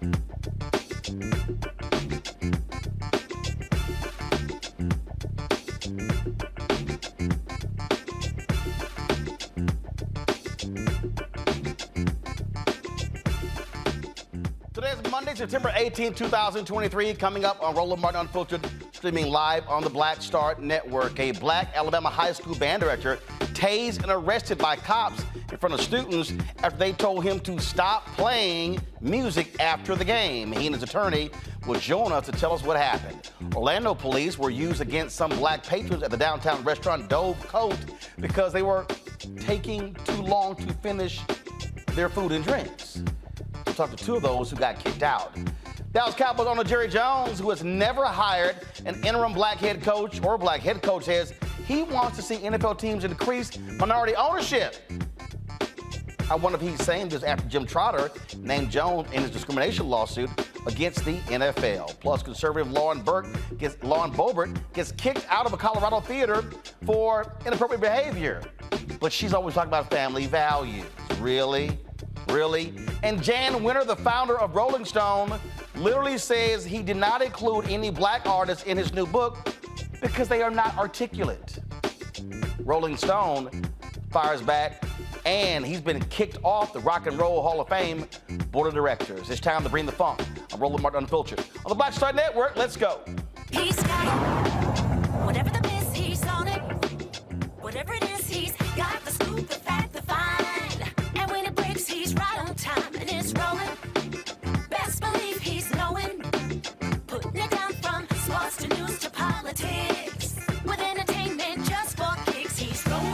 Today is Monday, September 18, 2023. Coming up on Roland Martin Unfiltered, streaming live on the Black Star Network. A black Alabama high school band director tased and arrested by cops in front of students after they told him to stop playing music after the game. He and his attorney will join us to tell us what happened. Orlando police were used against some black patrons at the downtown restaurant DoveCote because they were taking too long to finish their food and drinks. We'll talk to two of those who got kicked out. Dallas Cowboys owner Jerry Jones, who has never hired an interim black head coach or black head coach, says he wants to see NFL teams increase minority ownership. I wonder if he's saying this after Jim Trotter named Jones in his discrimination lawsuit against the NFL. Plus, conservative Lauren Boebert gets kicked out of a Colorado theater for inappropriate behavior. But she's always talking about family values. Really? Really? And Jan Winter, the founder of Rolling Stone, literally says he did not include any black artists in his new book because they are not articulate. Rolling Stone fires back, and he's been kicked off the Rock and Roll Hall of Fame board of directors. It's time to bring the funk. I'm Roland Martin Unfiltered. On the Black Star Network, let's go. He's got it. Whatever the miss, he's on it. Whatever it is, he's got the scoop, the fact, the find. And when it breaks, he's right on time and it's rolling. Best believe he's knowing. Putting it down from sports to news to politics. With entertainment just for kicks, he's rolling.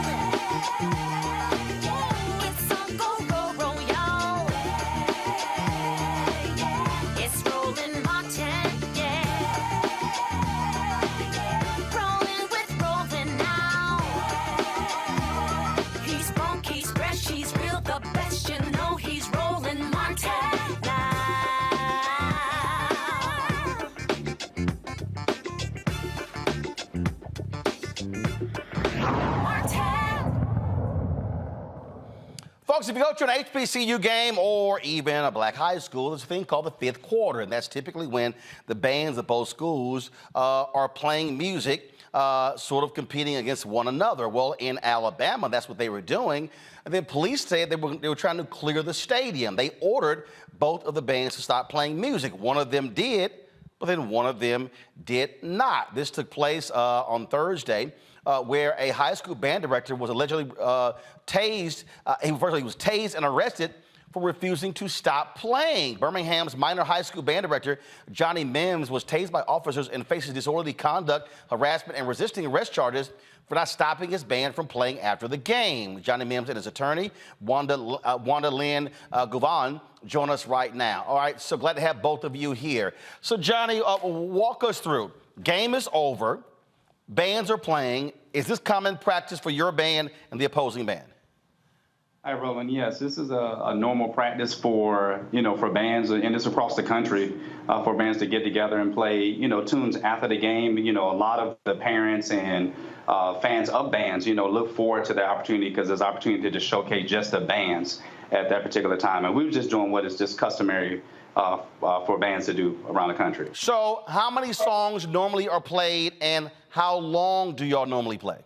It's on go, roll, roll, y'all. It's Roland Martin, yeah. Rolling with Roland now. He's funk, he's fresh, he's real, the best, you know he's Roland Martin now. Folks, if you go to an HBCU game or even a black high school, there's a thing called the fifth quarter, and that's typically when the bands of both schools are playing music, sort of competing against one another. Well, in Alabama, that's what they were doing. And then police said they were trying to clear the stadium. They ordered both of the bands to stop playing music. One of them did, but then one of them did not. This took place on Thursday, where a high school band director was allegedly tased. He was tased and arrested for refusing to stop playing. Birmingham's minor high school band director, Johnny Mims, was tased by officers and faces disorderly conduct, harassment, and resisting arrest charges for not stopping his band from playing after the game. Johnny Mims and his attorney, Wanda Lynn Govan, join us right now. All right, so glad to have both of you here. So Johnny, walk us through. Game is over. Bands are playing. Is this common practice for your band and the opposing band? Hi, Roland. Yes, this is a normal practice for bands, and it's across the country, for bands to get together and play, tunes after the game. A lot of the parents and fans of bands, look forward to the opportunity because there's opportunity to showcase just the bands at that particular time. And we were just doing what is just customary for bands to do around the country. So how many songs normally are played, and how long do y'all normally play?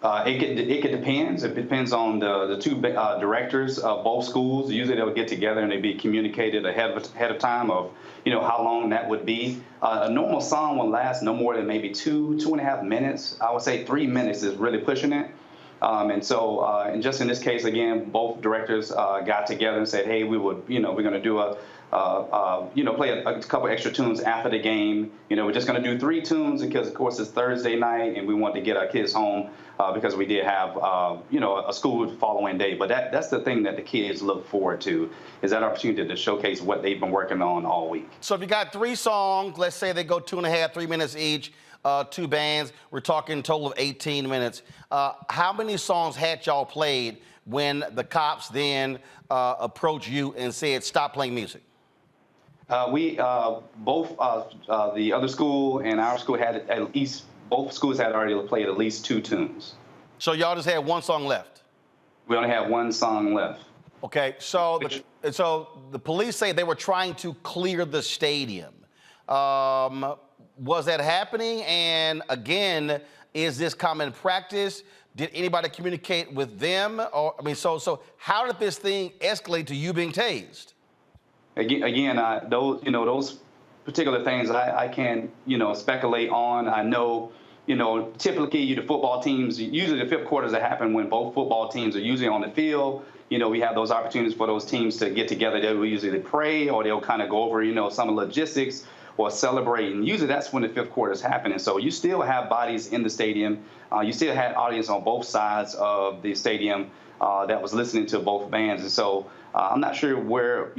It depends. It depends on the two directors of both schools. Usually they'll get together and they'll be communicated ahead of time of how long that would be. A normal song will last no more than maybe 2.5 minutes. I would say 3 minutes is really pushing it. And just in this case, again, both directors got together and said, hey, we're going to do play a couple extra tunes after the game. We're just going to do 3 tunes because, of course, it's Thursday night and we want to get our kids home because we did have, a school following day. But that's the thing that the kids look forward to, is that opportunity to showcase what they've been working on all week. So if you got 3 songs, let's say they go 2.5, 3 minutes each, 2 bands, we're talking a total of 18 minutes. How many songs had y'all played when the cops then approached you and said, stop playing music? We both the other school and our school had at least, both schools had already played at least 2 tunes. So y'all just had 1 song left? We only had 1 song left. Okay, so the police say they were trying to clear the stadium. Was that happening? And again, is this common practice? Did anybody communicate with them? Or I mean, so how did this thing escalate to you being tased? Again, those particular things I can't speculate on. I know typically the football teams, usually the fifth quarters that happen when both football teams are usually on the field. We have those opportunities for those teams to get together. They will usually pray, or they'll kind of go over some of the logistics or celebrate. And usually that's when the fifth quarter is happening. So you still have bodies in the stadium. You still had audience on both sides of the stadium that was listening to both bands. And so I'm not sure where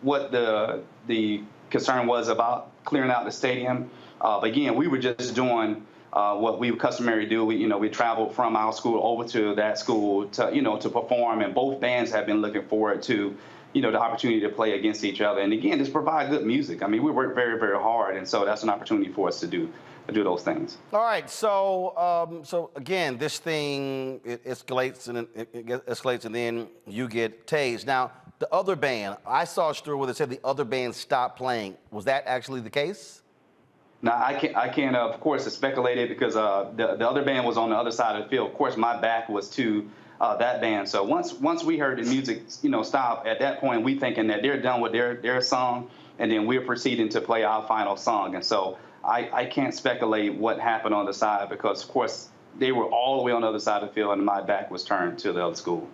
what the concern was about clearing out the stadium. But again, we were just doing what we customary do. We traveled from our school over to that school to perform, and both bands have been looking forward to the opportunity to play against each other. And again, just provide good music. I mean, we work very, very hard, and so that's an opportunity for us to do those things. All right, so again, this thing it escalates and it escalates, and then you get tased. Now, the other band, I saw a story where they said the other band stopped playing. Was that actually the case? Now, I can't of course, speculate it because the other band was on the other side of the field. Of course, my back was to that band. So once we heard the music, stop, at that point, we thinking that they're done with their song, and then we're proceeding to play our final song. And so I can't speculate what happened on the side because, of course, they were all the way on the other side of the field, and my back was turned to the other school.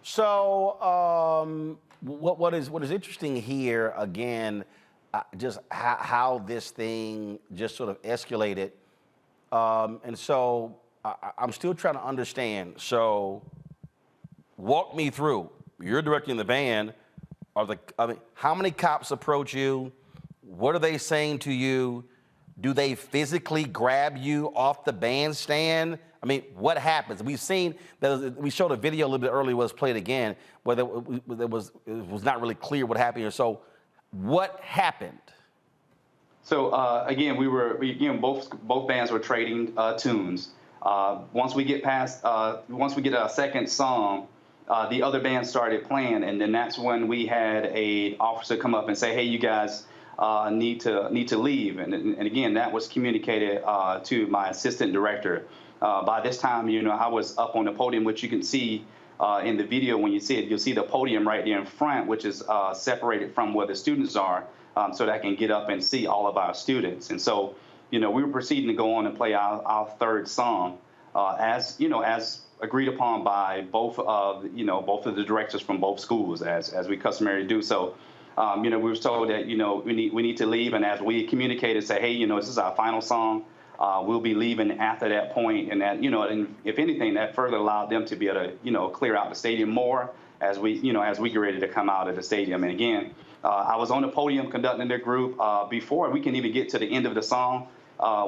So what is interesting here, again, just how this thing just sort of escalated. And so I'm still trying to understand. So walk me through. You're directing the band. How many cops approach you? What are they saying to you? Do they physically grab you off the bandstand? I mean, what happens? We've seen that we showed a video a little bit earlier, was played again, where it was not really clear what happened here. So what happened? So again, both bands were trading tunes. Once we get a second song, the other band started playing, and then that's when we had a officer come up and say, "Hey, you guys need to leave." And again, that was communicated to my assistant director. By this time, I was up on the podium, which you can see in the video. When you see it, you'll see the podium right there in front, which is separated from where the students are, so that I can get up and see all of our students. And so, we were proceeding to go on and play our third song, as agreed upon by both of the directors from both schools, as we customarily do. So, we were told that we need to leave, and as we communicated, say, hey, this is our final song. We'll be leaving after that point, and that and if anything, that further allowed them to be able to clear out the stadium more as we get ready to come out of the stadium. And again, I was on the podium conducting their group before we can even get to the end of the song,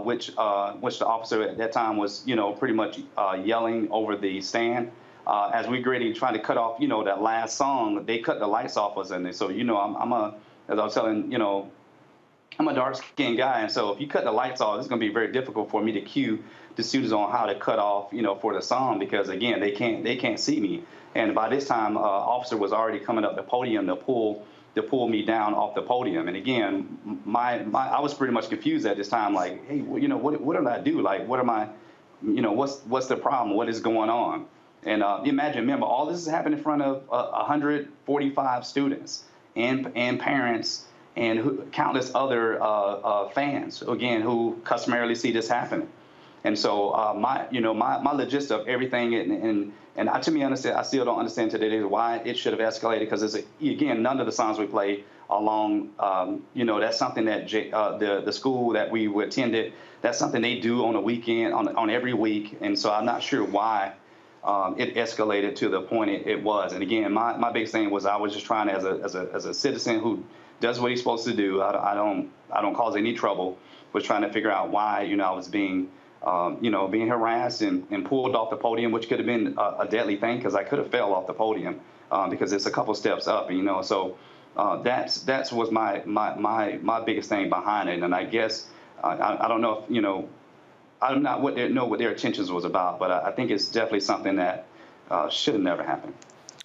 which the officer at that time was pretty much yelling over the stand. As we get ready trying to cut off that last song, they cut the lights off us, and so as I was telling I'm a dark-skinned guy, and so if you cut the lights off, it's going to be very difficult for me to cue the students on how to cut off, for the song, because again, they can't see me. And by this time, officer was already coming up the podium to pull me down off the podium. And again, I was pretty much confused at this time, like, hey, what did I do? Like, what am I, what's the problem? What is going on? And remember, all this is happening in front of 145 students and parents and countless other fans, again, who customarily see this happening. And so my logistics of everything, and to me, I still don't understand today why it should have escalated, because again, none of the songs we play along, that's something that the school that we attended, that's something they do on a weekend, on every week. And so I'm not sure why it escalated to the point it was. And again, my biggest thing was I was just trying as a citizen who does what he's supposed to do. I don't cause any trouble. Was trying to figure out why I was being harassed and pulled off the podium, which could have been a deadly thing, because I could have fell off the podium because it's a couple steps up. So that's was my biggest thing behind it. And I guess I don't know if I'm not know what their intentions was about, but I think it's definitely something that should have never happened.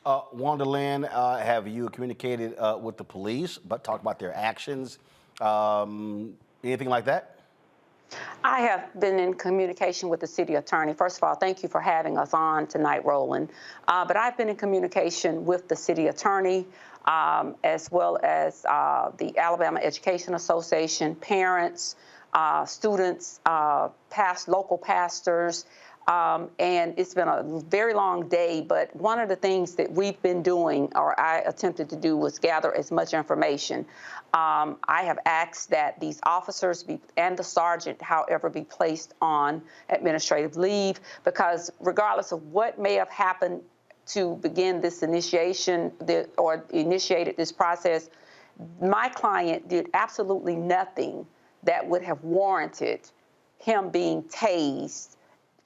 Wanda Lynn, have you communicated with the police, but talk about their actions? Anything like that? I have been in communication with the city attorney. First of all, thank you for having us on tonight, Roland. But I've been in communication with the city attorney, as well as the Alabama Education Association, parents, students, local pastors. And it's been a very long day, but one of the things that we've been doing, or I attempted to do, was gather as much information. I have asked that these officers and the sergeant, however, be placed on administrative leave, because regardless of what may have happened to begin this initiation or initiated this process, my client did absolutely nothing that would have warranted him being tased,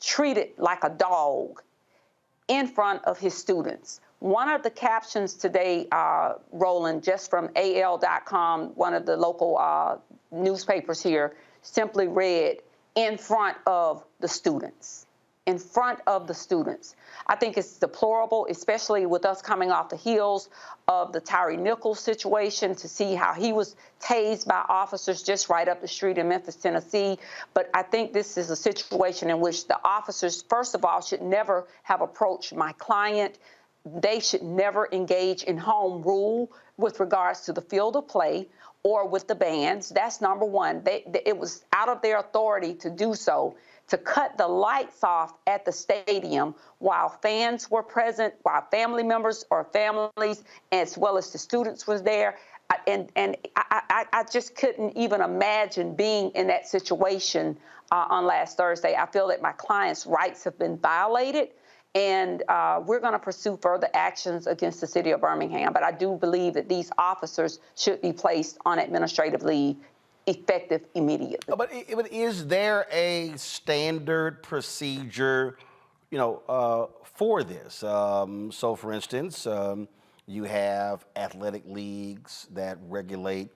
treated like a dog in front of his students. One of the captions today, Roland, just from AL.com, one of the local newspapers here, simply read, "in front of the students." In front of the students. I think it's deplorable, especially with us coming off the heels of the Tyree Nichols situation, to see how he was tased by officers just right up the street in Memphis, Tennessee. But I think this is a situation in which the officers, first of all, should never have approached my client. They should never engage in home rule with regards to the field of play or with the bands. That's number one. It was out of their authority to do so, to cut the lights off at the stadium while fans were present, while family members or families, as well as the students was there. And I just couldn't even imagine being in that situation on last Thursday. I feel that my client's rights have been violated, and we're going to pursue further actions against the city of Birmingham. But I do believe that these officers should be placed on administrative leave effective immediately. But is there a standard procedure, for this? So, for instance, you have athletic leagues that regulate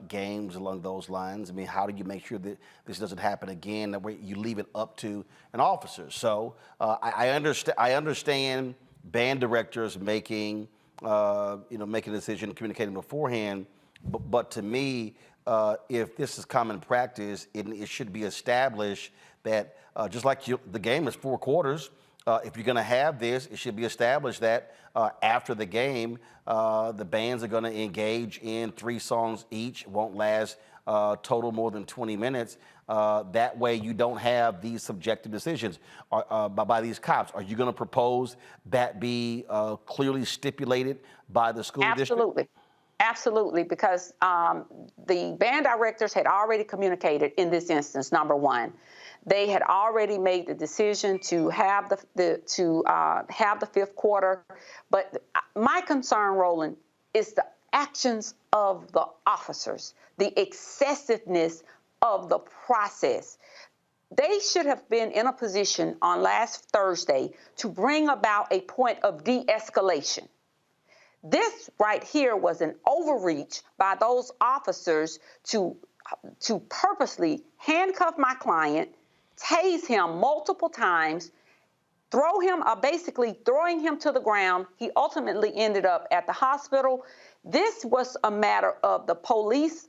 games along those lines. I mean, how do you make sure that this doesn't happen again? That way you leave it up to an officer. So I understand band directors making a decision, communicating beforehand. But to me, if this is common practice, it should be established that just like the game is 4 quarters, if you're going to have this, it should be established that after the game, the bands are going to engage in 3 songs each. It won't last total more than 20 minutes. That way you don't have these subjective decisions by these cops. Are you going to propose that be clearly stipulated by the school district? Absolutely. Absolutely, because the band directors had already communicated in this instance, number one. They had already made the decision to have the 5th quarter. But my concern, Roland, is the actions of the officers, the excessiveness of the process. They should have been in a position on last Thursday to bring about a point of de-escalation. This right here was an overreach by those officers to purposely handcuff my client, tase him multiple times, basically throwing him to the ground. He ultimately ended up at the hospital. This was a matter of the police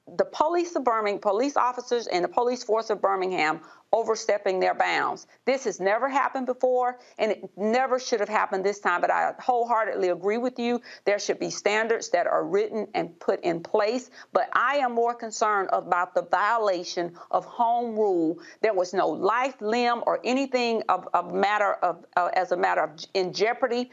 of Birmingham, police officers and the police force of Birmingham overstepping their bounds. This has never happened before, and it never should have happened this time, but I wholeheartedly agree with you. There should be standards that are written and put in place, but I am more concerned about the violation of home rule. There was no life, limb, or anything as a matter of in jeopardy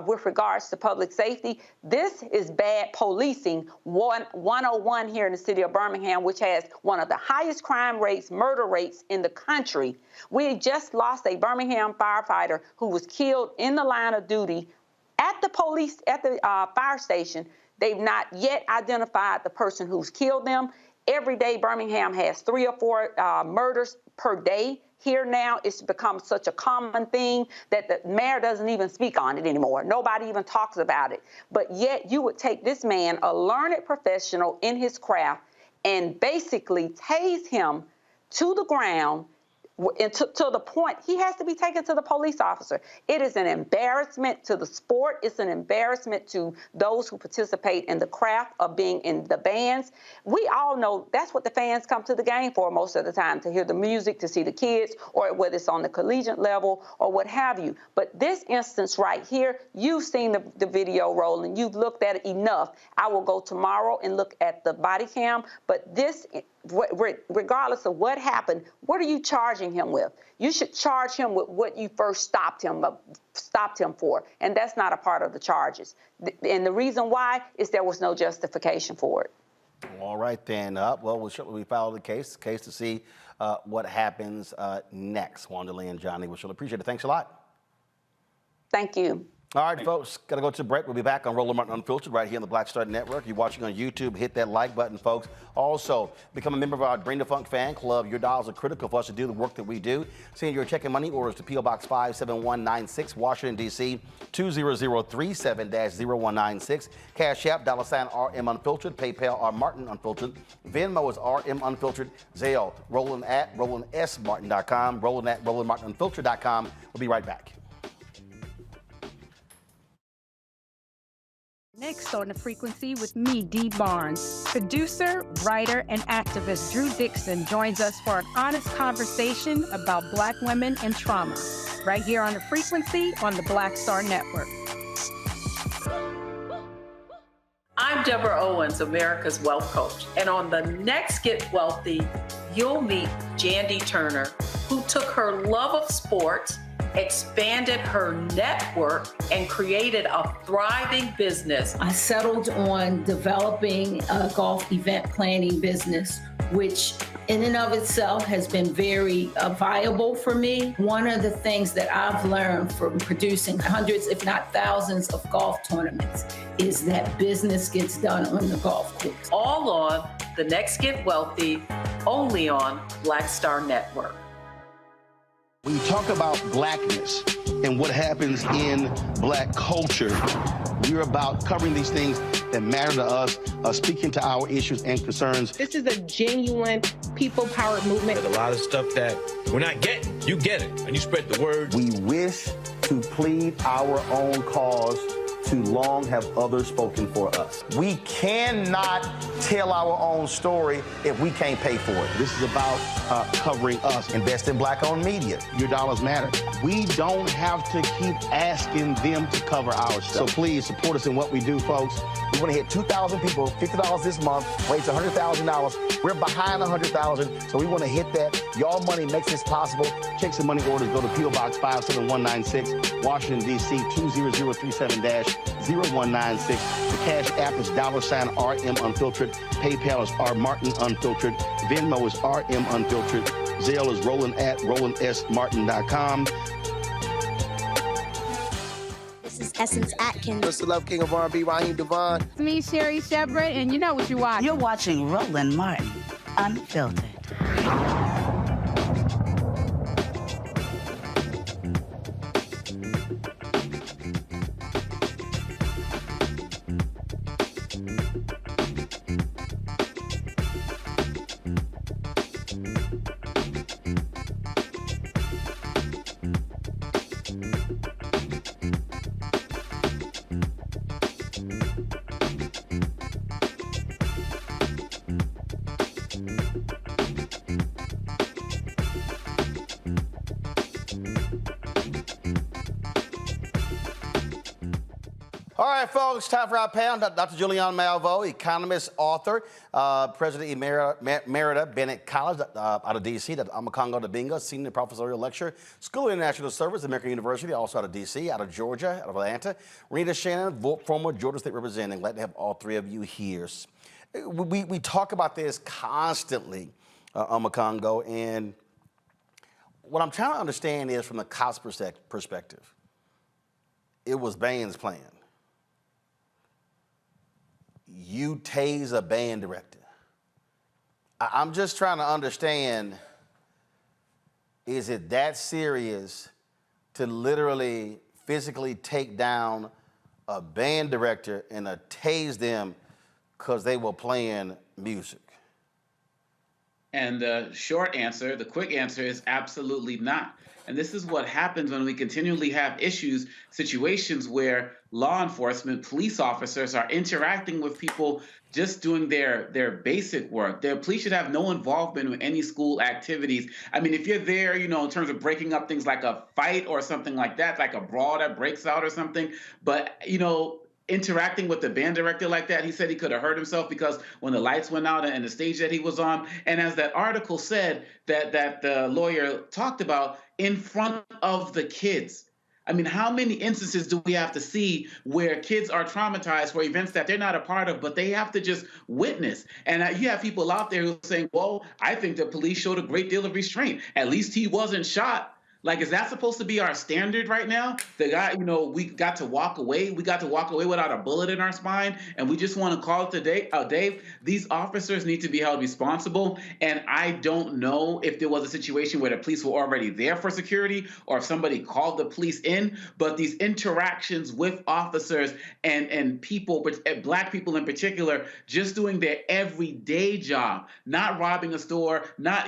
with regards to public safety. This is bad policing 101 here in the city of Birmingham, which has one of the highest crime rates, murder rates in the country. We just lost a Birmingham firefighter who was killed in the line of duty at the fire station. They've not yet identified the person who's killed them. Every day, Birmingham has 3 or 4 murders per day. Here now, it's become such a common thing that the mayor doesn't even speak on it anymore. Nobody even talks about it. But yet you would take this man, a learned professional in his craft, and basically tase him to the ground, And to the point, he has to be taken to the police officer. It is an embarrassment to the sport. It's an embarrassment to those who participate in the craft of being in the bands. We all know that's what the fans come to the game for most of the time, to hear the music, to see the kids, or whether it's on the collegiate level or what have you. But this instance right here, you've seen the video rolling. You've looked at it enough. I will go tomorrow and look at the body cam. But this, regardless of what happened, what are you charging him with? You should charge him with what you first stopped him for, and that's not a part of the charges. And the reason why is there was no justification for it. All right, then. Well, we follow the case to see what happens next. Wanda Lee and Johnny, we shall appreciate it. Thanks a lot. Thank you. All right, folks, got to go to break. We'll be back on Roland Martin Unfiltered right here on the Black Star Network. You're watching on YouTube. Hit that like button, folks. Also, become a member of our Bring the Funk fan club. Your dollars are critical for us to do the work that we do. Send your check and money orders to P.O. Box 57196, Washington, D.C., 20037-0196. Cash App, $RM Unfiltered. PayPal, R Martin Unfiltered. Venmo is RM Unfiltered. Zelle, Roland at RolandSMartin.com. Roland at RolandMartinUnfiltered.com. We'll be right back. Next on The Frequency with me, Dee Barnes. Producer, writer, and activist Drew Dixon joins us for an honest conversation about Black women and trauma, right here on The Frequency on the Black Star Network. I'm Deborah Owens, America's Wealth Coach, and on the next Get Wealthy, you'll meet Jandy Turner, who took her love of sports, expanded her network, and created a thriving business. I settled on developing a golf event planning business, which in and of itself has been very viable for me. One of the things that I've learned from producing hundreds, if not thousands, of golf tournaments is that business gets done on the golf course. All on The Next Get Wealthy, only on Black Star Network. When you talk about blackness and what happens in black culture, we're about covering these things that matter to us, speaking to our issues and concerns. This is a genuine people-powered movement. There's a lot of stuff that we're not getting. You get it, and you spread the word. We wish to plead our own cause. Too long have others spoken for us. We cannot tell our own story if we can't pay for it. This is about covering us. Invest in black-owned media. Your dollars matter. We don't have to keep asking them to cover our stuff. So please support us in what we do, folks. We want to hit 2,000 people, $50 this month, raise $100,000. We're behind 100,000, so we want to hit that. Y'all money makes this possible. Check some money orders. Go to P.O. Box 57196, Washington, D.C., 20037-0196. The Cash App is $RM Unfiltered. PayPal is R Martin Unfiltered. Venmo is RM Unfiltered. Zelle is Roland at RolandSMartin.com. This is Essence Atkins. Mr. Love King of R&B, Raheem Devon. It's me, Sherry Shepard, and you know what you watch. You're watching Roland Martin Unfiltered. All right, folks, time for our panel. Dr. Julianne Malveaux, economist, author, President Emerita Bennett College out of D.C., Amakongo Dabinga, senior professorial lecturer, School of International Service, American University, also out of D.C., out of Georgia, out of Atlanta. Rita Shannon, former Georgia State Representative. Glad to have all three of you here. We talk about this constantly, Amakongo, and what I'm trying to understand is from the cops perspective, it was Bain's plan. You tase a band director. I'm just trying to understand, is it that serious to literally physically take down a band director and tase them because they were playing music? And the short answer, the quick answer is absolutely not. And this is what happens when we continually have issues, situations where law enforcement, police officers are interacting with people just doing their basic work. Their police should have no involvement with any school activities. I mean, if you're there, in terms of breaking up things like a fight or something like that, like a brawl that breaks out or something, but, interacting with the band director like that, he said he could have hurt himself because when the lights went out and the stage that he was on, and as that article said that the lawyer talked about, in front of the kids. I mean, how many instances do we have to see where kids are traumatized for events that they're not a part of, but they have to just witness? And you have people out there who are saying, well, I think the police showed a great deal of restraint. At least he wasn't shot. Like, is that supposed to be our standard right now? The guy, we got to walk away. We got to walk away without a bullet in our spine, and we just want to call it today. Dave, these officers need to be held responsible, and I don't know if there was a situation where the police were already there for security or if somebody called the police in, but these interactions with officers and people, Black people in particular, just doing their everyday job, not robbing a store, not,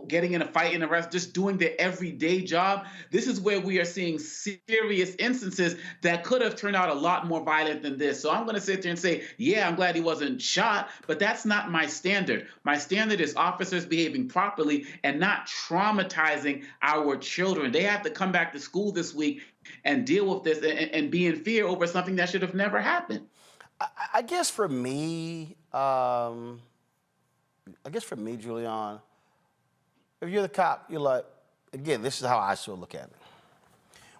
getting in a fight and arrest, just doing their everyday job. This is where we are seeing serious instances that could have turned out a lot more violent than this. So I'm going to sit there and say, yeah, I'm glad he wasn't shot, but that's not my standard. My standard is officers behaving properly and not traumatizing our children. They have to come back to school this week and deal with this and be in fear over something that should have never happened. I guess for me, Julian, if you're the cop, you're like, again, this is how I still look at it.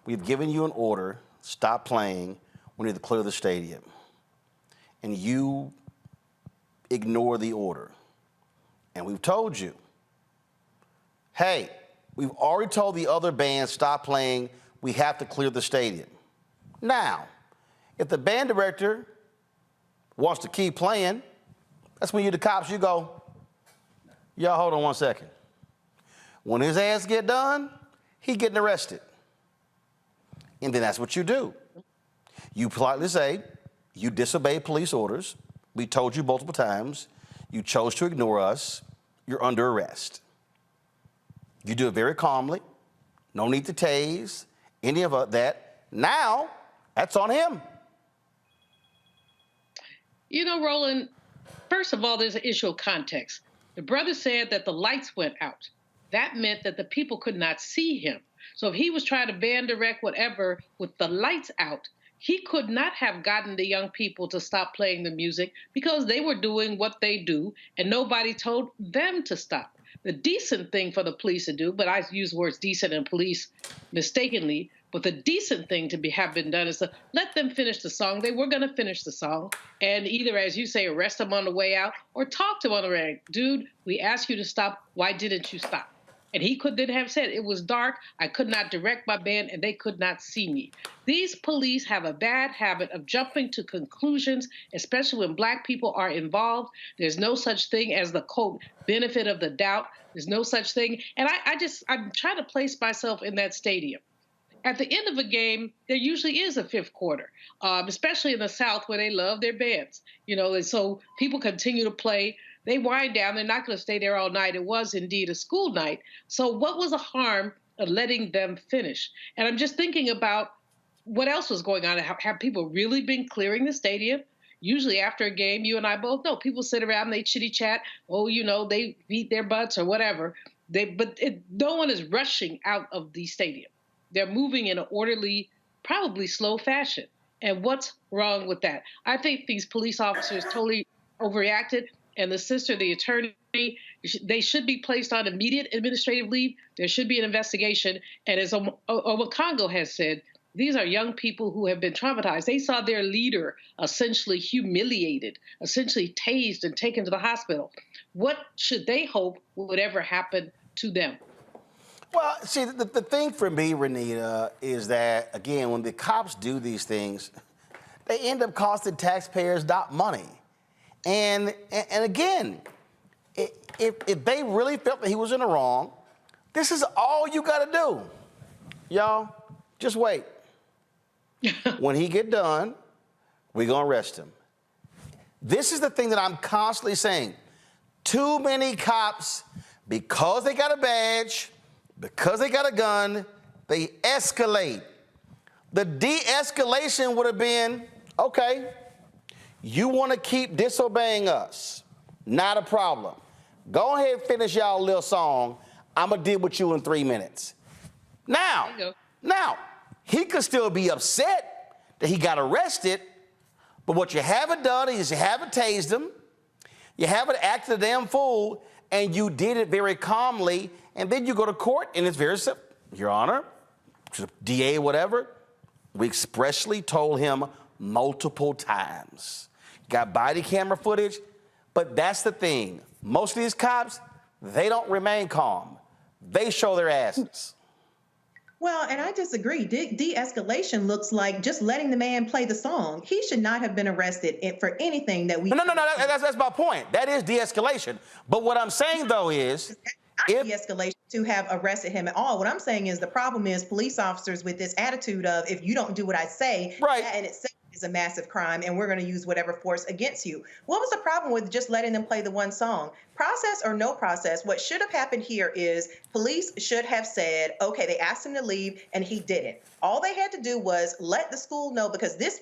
We've given you an order, stop playing, we need to clear the stadium. And you ignore the order. And we've told you, hey, we've already told the other band, stop playing, we have to clear the stadium. Now, if the band director wants to keep playing, that's when you the cops, you go, y'all hold on one second. When his ass get done, he getting arrested. And then that's what you do. You politely say, you disobeyed police orders. We told you multiple times. You chose to ignore us. You're under arrest. You do it very calmly. No need to tase, any of that. Now, that's on him. Roland, first of all, there's an issue of context. The brother said that the lights went out. That meant that the people could not see him. So if he was trying to band direct whatever with the lights out, he could not have gotten the young people to stop playing the music because they were doing what they do and nobody told them to stop. The decent thing for the police to do, but I use words decent and police mistakenly, but the decent thing to have been done is to let them finish the song. They were going to finish the song and either, as you say, arrest them on the way out or talk to them on the way out. Dude, we asked you to stop. Why didn't you stop? And he could then have said, it was dark, I could not direct my band, and they could not see me. These police have a bad habit of jumping to conclusions, especially when Black people are involved. There's no such thing as the, quote, benefit of the doubt. There's no such thing. And I'm trying to place myself in that stadium. At the end of a game, there usually is a fifth quarter, especially in the South where they love their bands. And so people continue to play. They wind down. They're not going to stay there all night. It was indeed a school night. So what was the harm of letting them finish? And I'm just thinking about what else was going on. Have people really been clearing the stadium? Usually after a game, you and I both know, people sit around and they chitty chat. Oh, they beat their butts or whatever. No one is rushing out of the stadium. They're moving in an orderly, probably slow fashion. And what's wrong with that? I think these police officers totally overreacted. And the sister, the attorney, they should be placed on immediate administrative leave. There should be an investigation. And as Owakongo has said, these are young people who have been traumatized. They saw their leader essentially humiliated, essentially tased and taken to the hospital. What should they hope would ever happen to them? Well, see, the thing for me, Renita, is that, again, when the cops do these things, they end up costing taxpayers not money. And again, if they really felt that he was in the wrong, this is all you got to do. Y'all, just wait. When he get done, we're going to arrest him. This is the thing that I'm constantly saying. Too many cops Because they got a badge, because they got a gun, they escalate. The de-escalation would have been, okay, you want to keep disobeying us. Not a problem. Go ahead and finish y'all little song. I'm going to deal with you in 3 minutes. Now, he could still be upset that he got arrested, but what you haven't done is you haven't tased him, you haven't acted a damn fool, and you did it very calmly, and then you go to court, and it's very simple. Your Honor, DA, whatever, we expressly told him multiple times. Got body camera footage, but that's the thing. Most of these cops, they don't remain calm. They show their asses. Well, and I disagree. De-escalation looks like just letting the man play the song. He should not have been arrested for anything that we... No, that's my point. That is de-escalation. But what I'm saying, though, is... Not de-escalation to have arrested him at all. What I'm saying is the problem is police officers with this attitude of, if you don't do what I say, that in itself is a massive crime, and we're going to use whatever force against you. What was the problem with just letting them play the one song? Process or no process, what should have happened here is police should have said, okay, they asked him to leave, and he didn't. All they had to do was let the school know, because this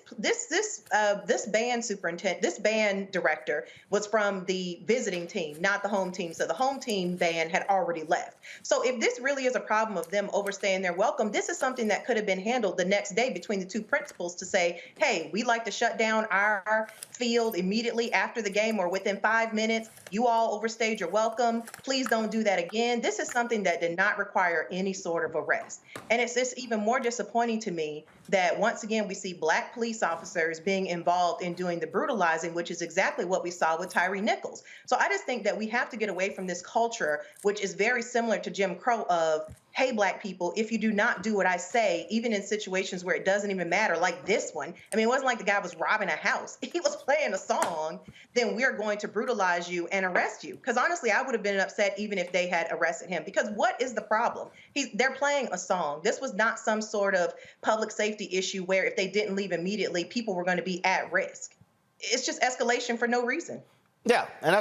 band superintendent, this band director was from the visiting team, not the home team. So the home team band had already left. So if this really is a problem of them overstaying their welcome, this is something that could have been handled the next day between the two principals to say, hey, we'd like to shut down our field immediately after the game or within 5 minutes. You all overstayed your welcome. Please don't do that again. This is something that did not require any sort of arrest. And it's just even more disappointing to me that once again we see Black police officers being involved in doing the brutalizing, which is exactly what we saw with Tyree Nichols. So I just think that we have to get away from this culture, which is very similar to Jim Crow of, hey, Black people, if you do not do what I say, even in situations where it doesn't even matter, like this one. I mean, it wasn't like the guy was robbing a house. He was playing a song, then we're going to brutalize you and arrest you. Because honestly, I would have been upset even if they had arrested him. Because what is the problem? They're playing a song. This was not some sort of public safety issue where if they didn't leave immediately, people were going to be at risk. It's just escalation for no reason. Yeah, and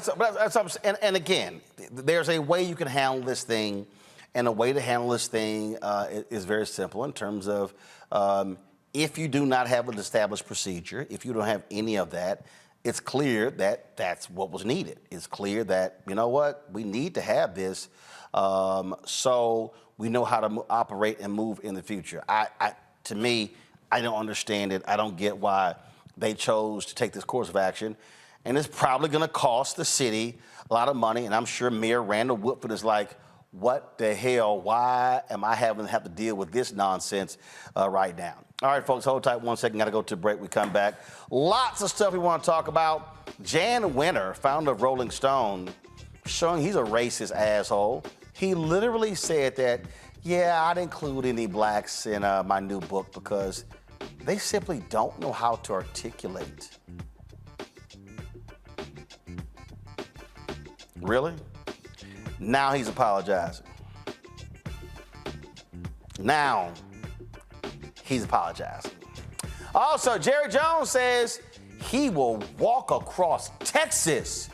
and again, there's a way you can handle this thing. And a way to handle this thing is very simple in terms of if you do not have an established procedure, if you don't have any of that, it's clear that that's what was needed. It's clear that, you know what, we need to have this so we know how to operate and move in the future. To me, I don't understand it. I don't get why they chose to take this course of action. And it's probably going to cost the city a lot of money. And I'm sure Mayor Randall Woodford is like, what the hell? Why am I having to deal with this nonsense right now? All right, folks, hold tight 1 second. Got to go to a break. We come back. Lots of stuff we want to talk about. Jan Winter, founder of Rolling Stone, showing he's a racist asshole. He literally said that, yeah, I'd include any blacks in my new book because they simply don't know how to articulate. Really? Now he's apologizing. Now he's apologizing. Also, Jerry Jones says he will walk across Texas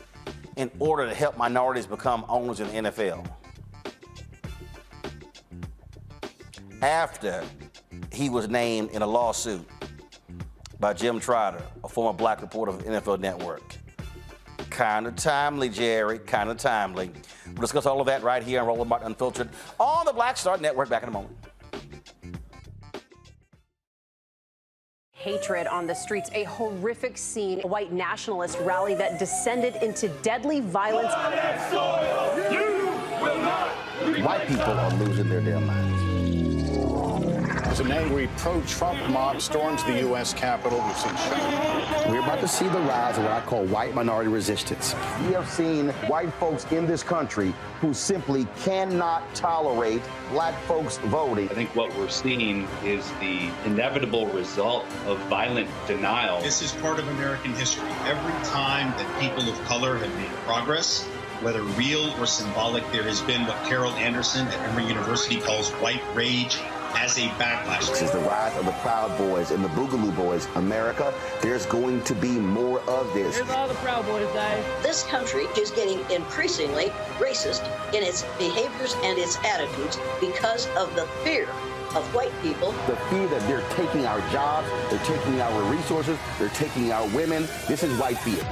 in order to help minorities become owners in the NFL. After he was named in a lawsuit by Jim Trotter, a former black reporter of the NFL Network. Kind of timely, Jerry, kind of timely. We'll discuss all of that right here on Roland Martin Unfiltered on the Black Star Network. Back in a moment. Hatred on the streets, a horrific scene, a white nationalist rally that descended into deadly violence. White people are losing their damn minds. As an angry pro-Trump mob storms the U.S. Capitol, we've seen shooting. We're about to see the rise of what I call white minority resistance. We have seen white folks in this country who simply cannot tolerate black folks voting. I think what we're seeing is the inevitable result of violent denial. This is part of American history. Every time that people of color have made progress, whether real or symbolic, there has been what Carol Anderson at Emory University calls white rage. as a backlash. This is the rise of the Proud Boys and the Boogaloo Boys. America, there's going to be more of this. Here's all the Proud Boys, guys. This country is getting increasingly racist in its behaviors and its attitudes because of the fear of white people. The fear that they're taking our jobs, they're taking our resources, they're taking our women. This is white fear.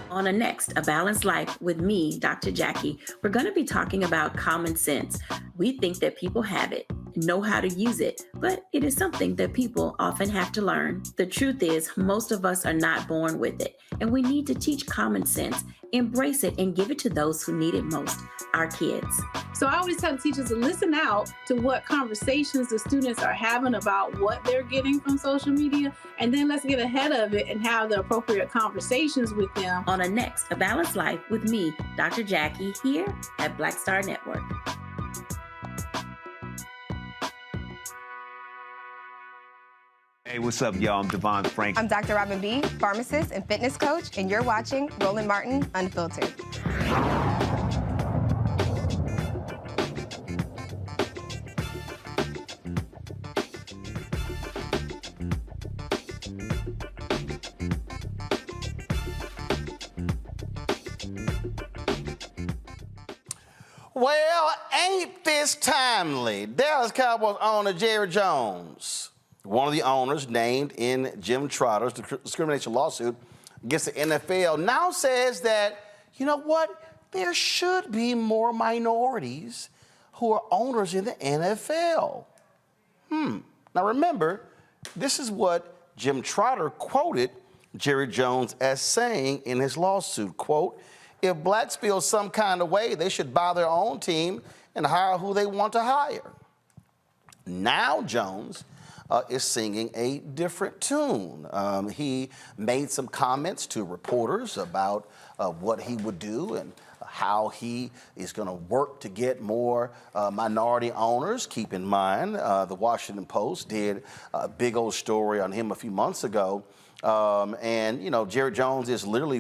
On a next, A Balanced Life with me, Dr. Jackie, we're going to be talking about common sense. We think that people have it, know how to use it, but it is something that people often have to learn. The truth is, most of us are not born with it, and we need to teach common sense, embrace it, and give it to those who need it most, our kids. So I always tell teachers to listen out to what conversations the students are having about what they're getting from social media, and then let's get ahead of it and have the appropriate conversations with them. On a next, A Balanced Life with me, Dr. Jackie, here at Black Star Network. Hey, what's up, y'all? I'm Devon Frank. I'm Dr. Robin B., pharmacist and fitness coach, and you're watching Roland Martin Unfiltered. Well, ain't this timely? Dallas Cowboys owner Jerry Jones, one of the owners named in Jim Trotter's discrimination lawsuit against the NFL, now says that, you know what, there should be more minorities who are owners in the NFL. Now remember, this is what Jim Trotter quoted Jerry Jones as saying in his lawsuit, quote, "If blacks feel some kind of way, they should buy their own team and hire who they want to hire." Now Jones is singing a different tune. He made some comments to reporters about what he would do and how he is going to work to get more minority owners. Keep in mind, the Washington Post did a big old story on him a few months ago. And, you know, Jerry Jones is literally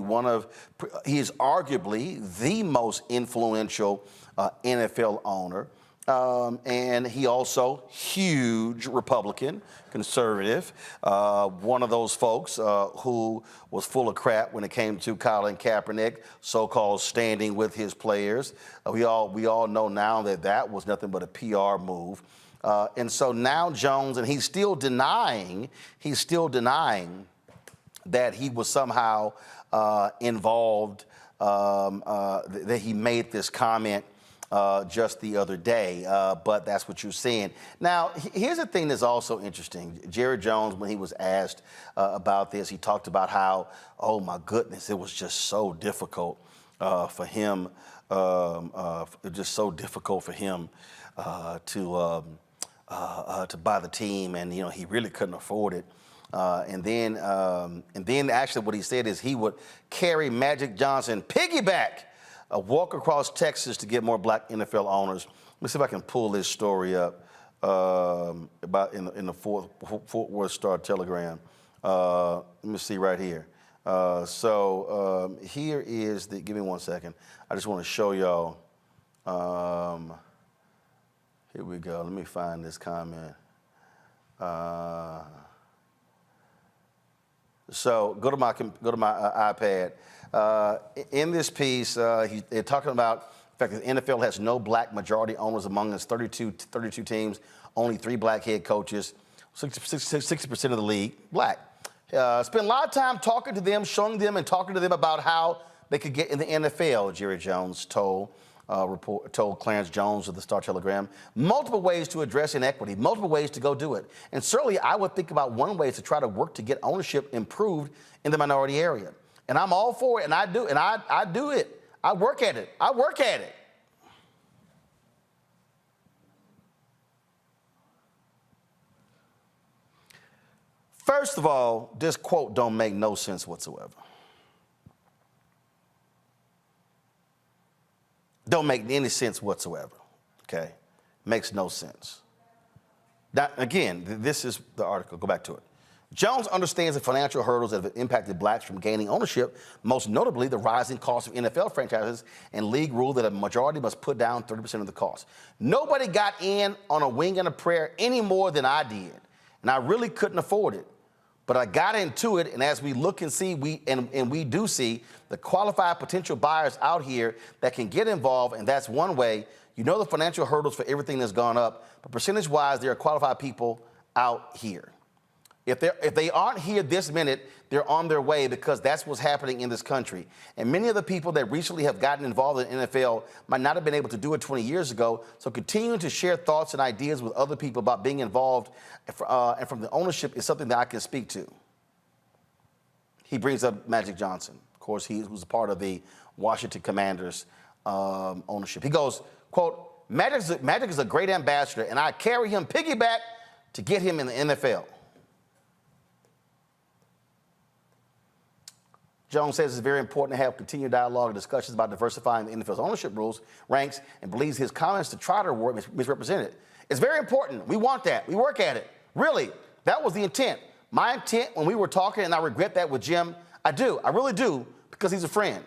he is arguably the most influential NFL owner. And he also, huge Republican, conservative, one of those folks who was full of crap when it came to Colin Kaepernick, so-called standing with his players. We all know now that that was nothing but a PR move. And so now Jones, and he's still denying that he was somehow involved, that he made this comment just the other day, but that's what you're seeing. Now, here's the thing that's also interesting. Jerry Jones, when he was asked about this, he talked about how, oh my goodness, it was just so difficult for him, just so difficult for him to buy the team, and you know he really couldn't afford it. And then actually what he said is he would carry Magic Johnson piggyback, walk across Texas to get more black NFL owners. Let me see if I can pull this story up about in the Fort Worth Star-Telegram. Let me see right here. So here is the, give me 1 second. I just want to show y'all. Here we go. Let me find this comment. So go to my iPad. In this piece, they're talking about the fact that the NFL has no black majority owners among its 32 teams, only 3 black head coaches, 60% of the league black. Spent a lot of time talking to them, showing them and talking to them about how they could get in the NFL, Jerry Jones told Clarence Jones of the Star-Telegram. Multiple ways to address inequity, multiple ways to go do it. And certainly I would think about one way to try to work to get ownership improved in the minority area. And I'm all for it, and I do it. I work at it. First of all, this quote don't make no sense whatsoever. Don't make any sense whatsoever, okay? Makes no sense. Now, again, this is the article. Go back to it. Jones understands the financial hurdles that have impacted blacks from gaining ownership, most notably the rising cost of NFL franchises and league rule that a majority must put down 30% of the cost. Nobody got in on a wing and a prayer any more than I did, and I really couldn't afford it. But I got into it, and as we look and see, we do see the qualified potential buyers out here that can get involved, and that's one way. You know the financial hurdles for everything that's gone up, but percentage-wise, there are qualified people out here. If they aren't here this minute, they're on their way because that's what's happening in this country. And many of the people that recently have gotten involved in NFL might not have been able to do it 20 years ago. So continuing to share thoughts and ideas with other people about being involved and from the ownership is something that I can speak to. He brings up Magic Johnson. Of course, he was a part of the Washington Commanders ownership. He goes, quote, Magic is a great ambassador, and I carry him piggyback to get him in the NFL. Jones says it's very important to have continued dialogue and discussions about diversifying the NFL's ownership rules, ranks, and believes his comments to Trotter were misrepresented. It's very important. We want that. We work at it. Really, that was the intent. My intent when we were talking, and I regret that with Jim, I really do, because he's a friend.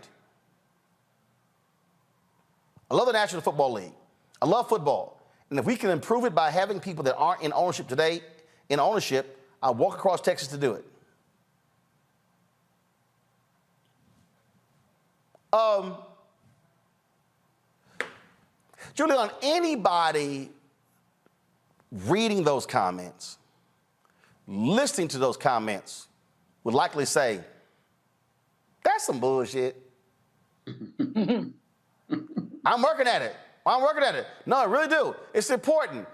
I love the National Football League. I love football. And if we can improve it by having people that aren't in ownership today, I'll walk across Texas to do it. Julian, anybody reading those comments, listening to those comments, would likely say, that's some bullshit. I'm working at it. No, I really do. It's important.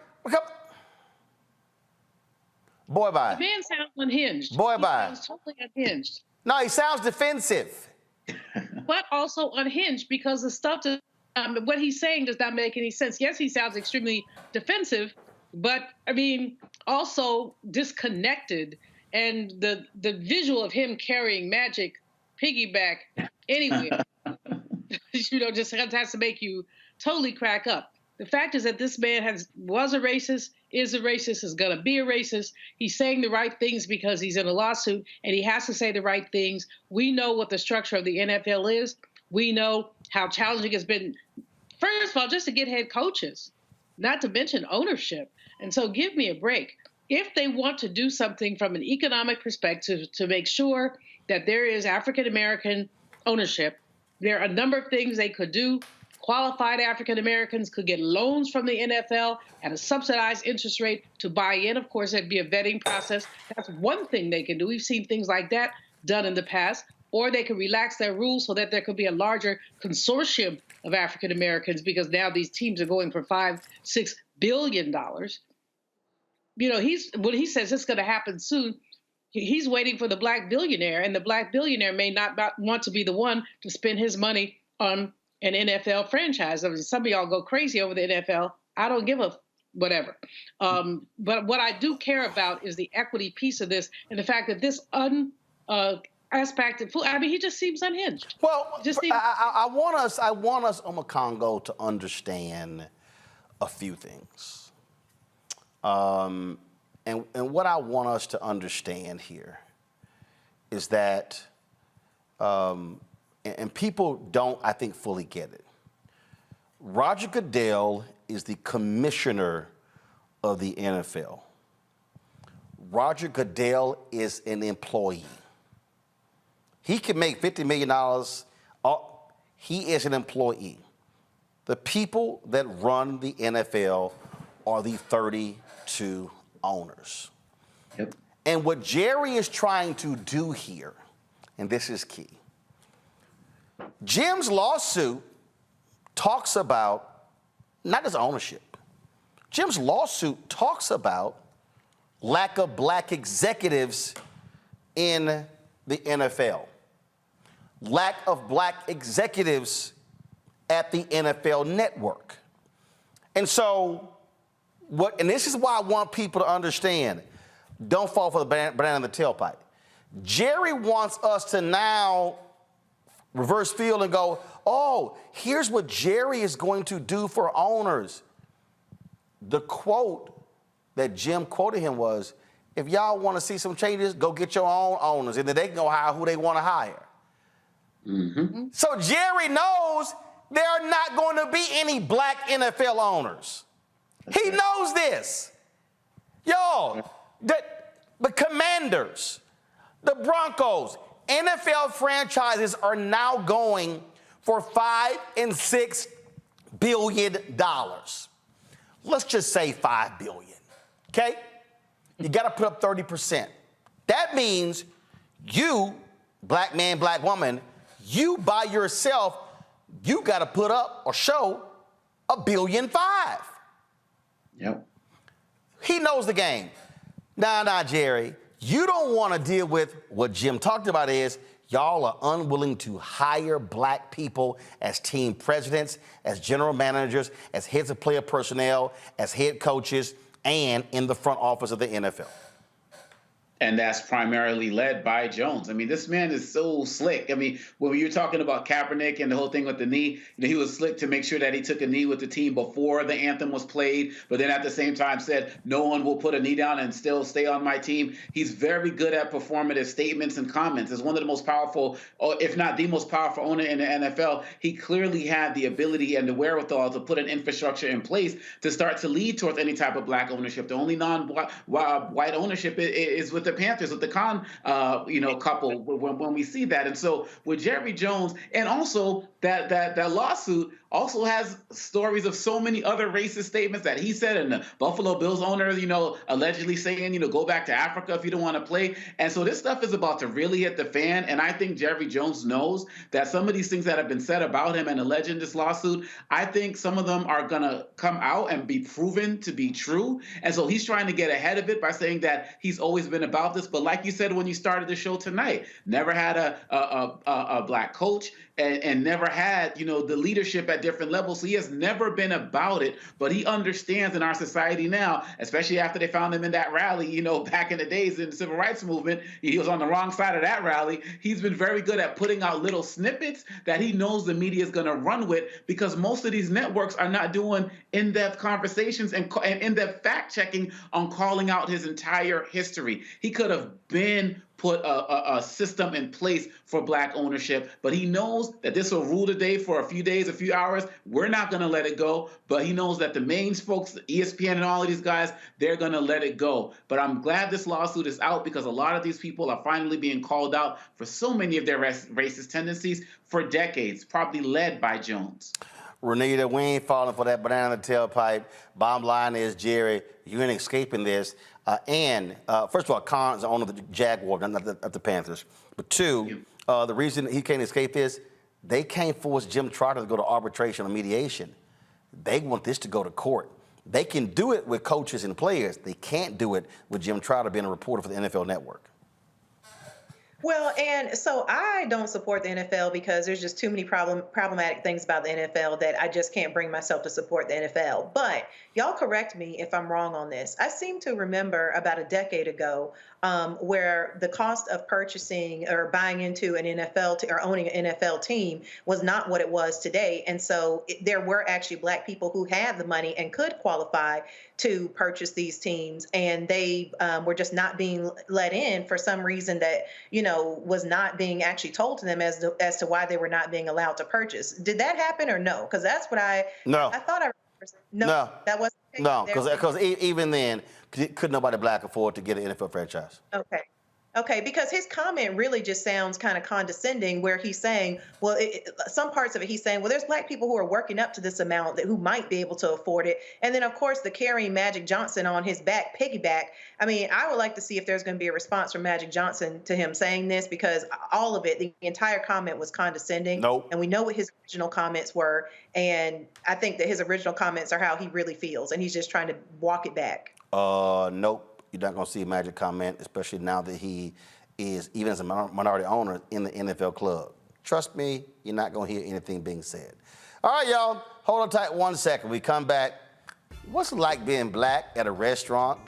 Boy, bye. The man sounds unhinged. Boy, bye. He sounds totally unhinged. No, he sounds defensive. But also unhinged because the stuff that what he's saying does not make any sense. Yes, he sounds extremely defensive, but I mean, also disconnected. And the visual of him carrying Magic piggyback anywhere, just has to make you totally crack up. The fact is that this man was a racist, is a racist, is going to be a racist. He's saying the right things because he's in a lawsuit, and he has to say the right things. We know what the structure of the NFL is. We know how challenging it's been, first of all, just to get head coaches, not to mention ownership. And so give me a break. If they want to do something from an economic perspective to make sure that there is African-American ownership, there are a number of things they could do. Qualified African Americans could get loans from the NFL at a subsidized interest rate to buy in. Of course, there'd be a vetting process. That's one thing they can do. We've seen things like that done in the past. Or they could relax their rules so that there could be a larger consortium of African Americans, because now these teams are going for $5-6 billion. You know, when he says it's going to happen soon, he's waiting for the black billionaire, and the black billionaire may not want to be the one to spend his money on an NFL franchise. I mean, some of y'all go crazy over the NFL. I don't give a whatever. But what I do care about is the equity piece of this, and the fact that this aspect of food, I mean, he just seems unhinged. Well, I want us, Omakongo, to understand a few things. And what I want us to understand here is that, and people don't, I think, fully get it. Roger Goodell is the commissioner of the NFL. Roger Goodell is an employee. He can make $50 million. He is an employee. The people that run the NFL are the 32 owners. Yep. And what Jerry is trying to do here, and this is key, Jim's lawsuit talks about not just ownership. Jim's lawsuit talks about lack of black executives in the NFL, lack of black executives at the NFL network. And so, and this is why I want people to understand, don't fall for the banana in the tailpipe. Jerry wants us to now reverse field and go, oh, here's what Jerry is going to do for owners. The quote that Jim quoted him was, if y'all want to see some changes, go get your own owners, and then they can go hire who they want to hire. Mm-hmm. So Jerry knows there are not going to be any black NFL owners. He knows this. Y'all, the Commanders, the Broncos, NFL franchises are now going for $5 and $6 billion. Let's just say $5 billion, okay? You got to put up 30%. That means you, black man, black woman, you by yourself, you got to put up or show $1.5 billion. Yep. He knows the game. Nah, Jerry, you don't want to deal with what Jim talked about is y'all are unwilling to hire black people as team presidents, as general managers, as heads of player personnel, as head coaches, and in the front office of the NFL. And that's primarily led by Jones. I mean, this man is so slick. I mean, when you're talking about Kaepernick and the whole thing with the knee, he was slick to make sure that he took a knee with the team before the anthem was played, but then at the same time said, no one will put a knee down and still stay on my team. He's very good at performative statements and comments. As one of the most powerful, if not the most powerful owner in the NFL, he clearly had the ability and the wherewithal to put an infrastructure in place to start to lead towards any type of black ownership. The only non-white ownership is with the Panthers, with the Khan, couple. When we see that, and so with Jerry Jones, and also that lawsuit also has stories of so many other racist statements that he said, and the Buffalo Bills owner, allegedly saying, go back to Africa if you don't want to play. And so this stuff is about to really hit the fan. And I think Jerry Jones knows that some of these things that have been said about him and alleged in this lawsuit, I think some of them are going to come out and be proven to be true. And so he's trying to get ahead of it by saying that he's always been about this. But like you said when you started the show tonight, never had a black coach and never had, the leadership at different levels. So he has never been about it, but he understands in our society now, especially after they found him in that rally, back in the days in the civil rights movement, he was on the wrong side of that rally. He's been very good at putting out little snippets that he knows the media is going to run with, because most of these networks are not doing in-depth conversations and in-depth fact-checking on calling out his entire history. He could have been put a system in place for black ownership, but he knows that this will rule the day for a few days, a few hours. We're not going to let it go, but he knows that the main folks, ESPN and all of these guys, they're going to let it go. But I'm glad this lawsuit is out, because a lot of these people are finally being called out for so many of their racist tendencies for decades, probably led by Jones. Renita, we ain't falling for that banana in the tailpipe. Bottom line is, Jerry, you ain't escaping this. First of all, Khan's the owner of the Jaguars, not the Panthers. But two, the reason he can't escape this, they can't force Jim Trotter to go to arbitration or mediation. They want this to go to court. They can do it with coaches and players. They can't do it with Jim Trotter being a reporter for the NFL Network. Well, and so I don't support the NFL because there's just too many problematic things about the NFL that I just can't bring myself to support the NFL. But y'all correct me if I'm wrong on this. I seem to remember about a decade ago where the cost of purchasing or buying into an NFL or owning an NFL team was not what it was today. And so there were actually black people who had the money and could qualify to purchase these teams, and they were just not being let in for some reason that, was not being actually told to them as to why they were not being allowed to purchase. Did that happen or no? Because that's what I thought I remember. No, that wasn't the case. No, because even then, could nobody black afford to get an NFL franchise? Okay, because his comment really just sounds kind of condescending, where he's saying, well, some parts of it, he's saying, well, there's black people who are working up to this amount who might be able to afford it. And then, of course, the carrying Magic Johnson on his back, piggyback. I mean, I would like to see if there's going to be a response from Magic Johnson to him saying this, because all of it, the entire comment was condescending. Nope. And we know what his original comments were. And I think that his original comments are how he really feels. And he's just trying to walk it back. Nope. You're not going to see a Magic comment, especially now that he is, even as a minority owner, in the NFL club. Trust me, you're not going to hear anything being said. All right, y'all, hold on tight 1 second. We come back. What's it like being black at a restaurant?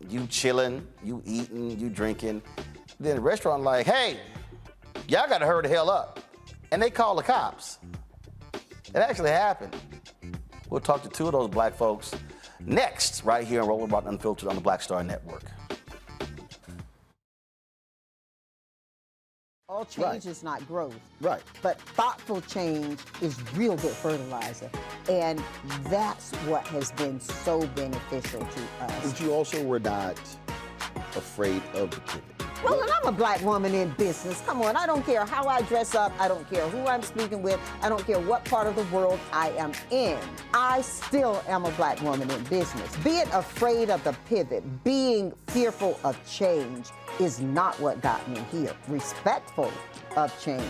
You chilling, you eating, you drinking. Then the restaurant like, hey, y'all got to hurry the hell up. And they call the cops. It actually happened. We'll talk to two of those black folks Next, right here on Roland Martin Unfiltered on the Black Star Network. All change is not growth. Right. But thoughtful change is real good fertilizer. And that's what has been so beneficial to us. But you also were not afraid of the pivot. Well, and I'm a black woman in business. Come on, I don't care how I dress up. I don't care who I'm speaking with. I don't care what part of the world I am in. I still am a black woman in business. Being afraid of the pivot, being fearful of change is not what got me here. Respectful of change,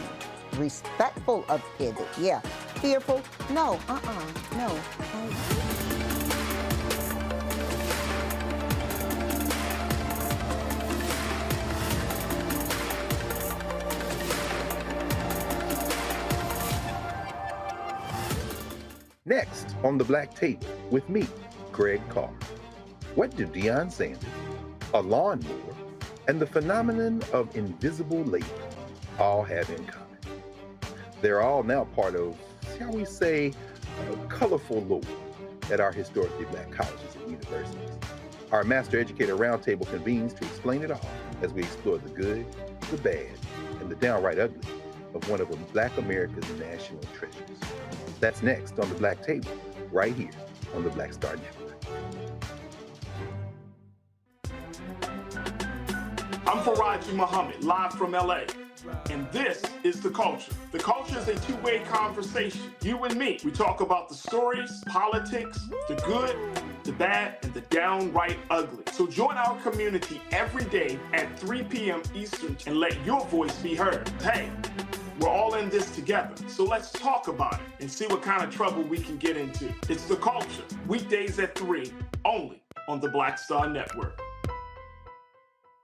respectful of pivot, yeah. Fearful, no, no. Next on the Black Tape with me, Greg Carr. What do Deion Sanders, a lawnmower, and the phenomenon of invisible labor all have in common? They're all now part of, shall we say, a colorful lore at our historically black colleges and universities. Our Master Educator Roundtable convenes to explain it all as we explore the good, the bad, and the downright ugly of one of Black America's national treasures. That's next on the Black Table, right here on the Black Star Network. I'm Faraji Muhammad, live from LA. And this is The Culture. The Culture is a two-way conversation. You and me. We talk about the stories, politics, the good, the bad, and the downright ugly. So join our community every day at 3 p.m. Eastern and let your voice be heard. Hey, we're all in this together. So let's talk about it and see what kind of trouble we can get into. It's The Culture, weekdays at 3, only on the Black Star Network.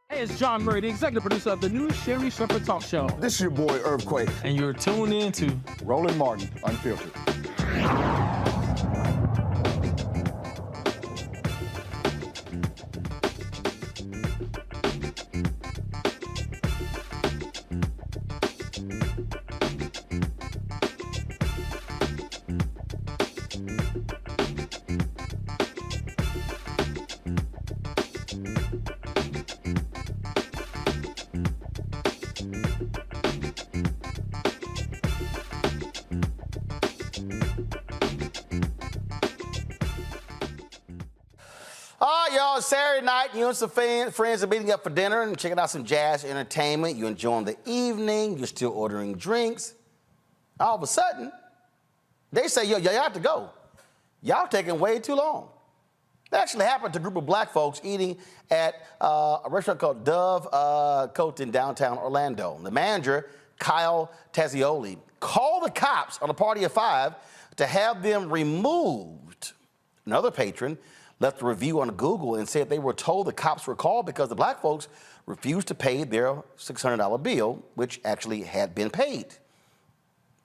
Hey, it's John Murray, the executive producer of the new Sherry Shepherd Talk Show. This is your boy, Earthquake. And you're tuned in to Roland Martin Unfiltered. Y'all, Saturday night, you and some friends are meeting up for dinner and checking out some jazz entertainment. You're enjoying the evening. You're still ordering drinks. All of a sudden, they say, yo, y'all have to go. Y'all taking way too long. That actually happened to a group of black folks eating at a restaurant called DoveCote in downtown Orlando. The manager, Kyle Tased, called the cops on a party of 5 to have them removed. Another patron left a review on Google and said they were told the cops were called because the black folks refused to pay their $600 bill, which actually had been paid.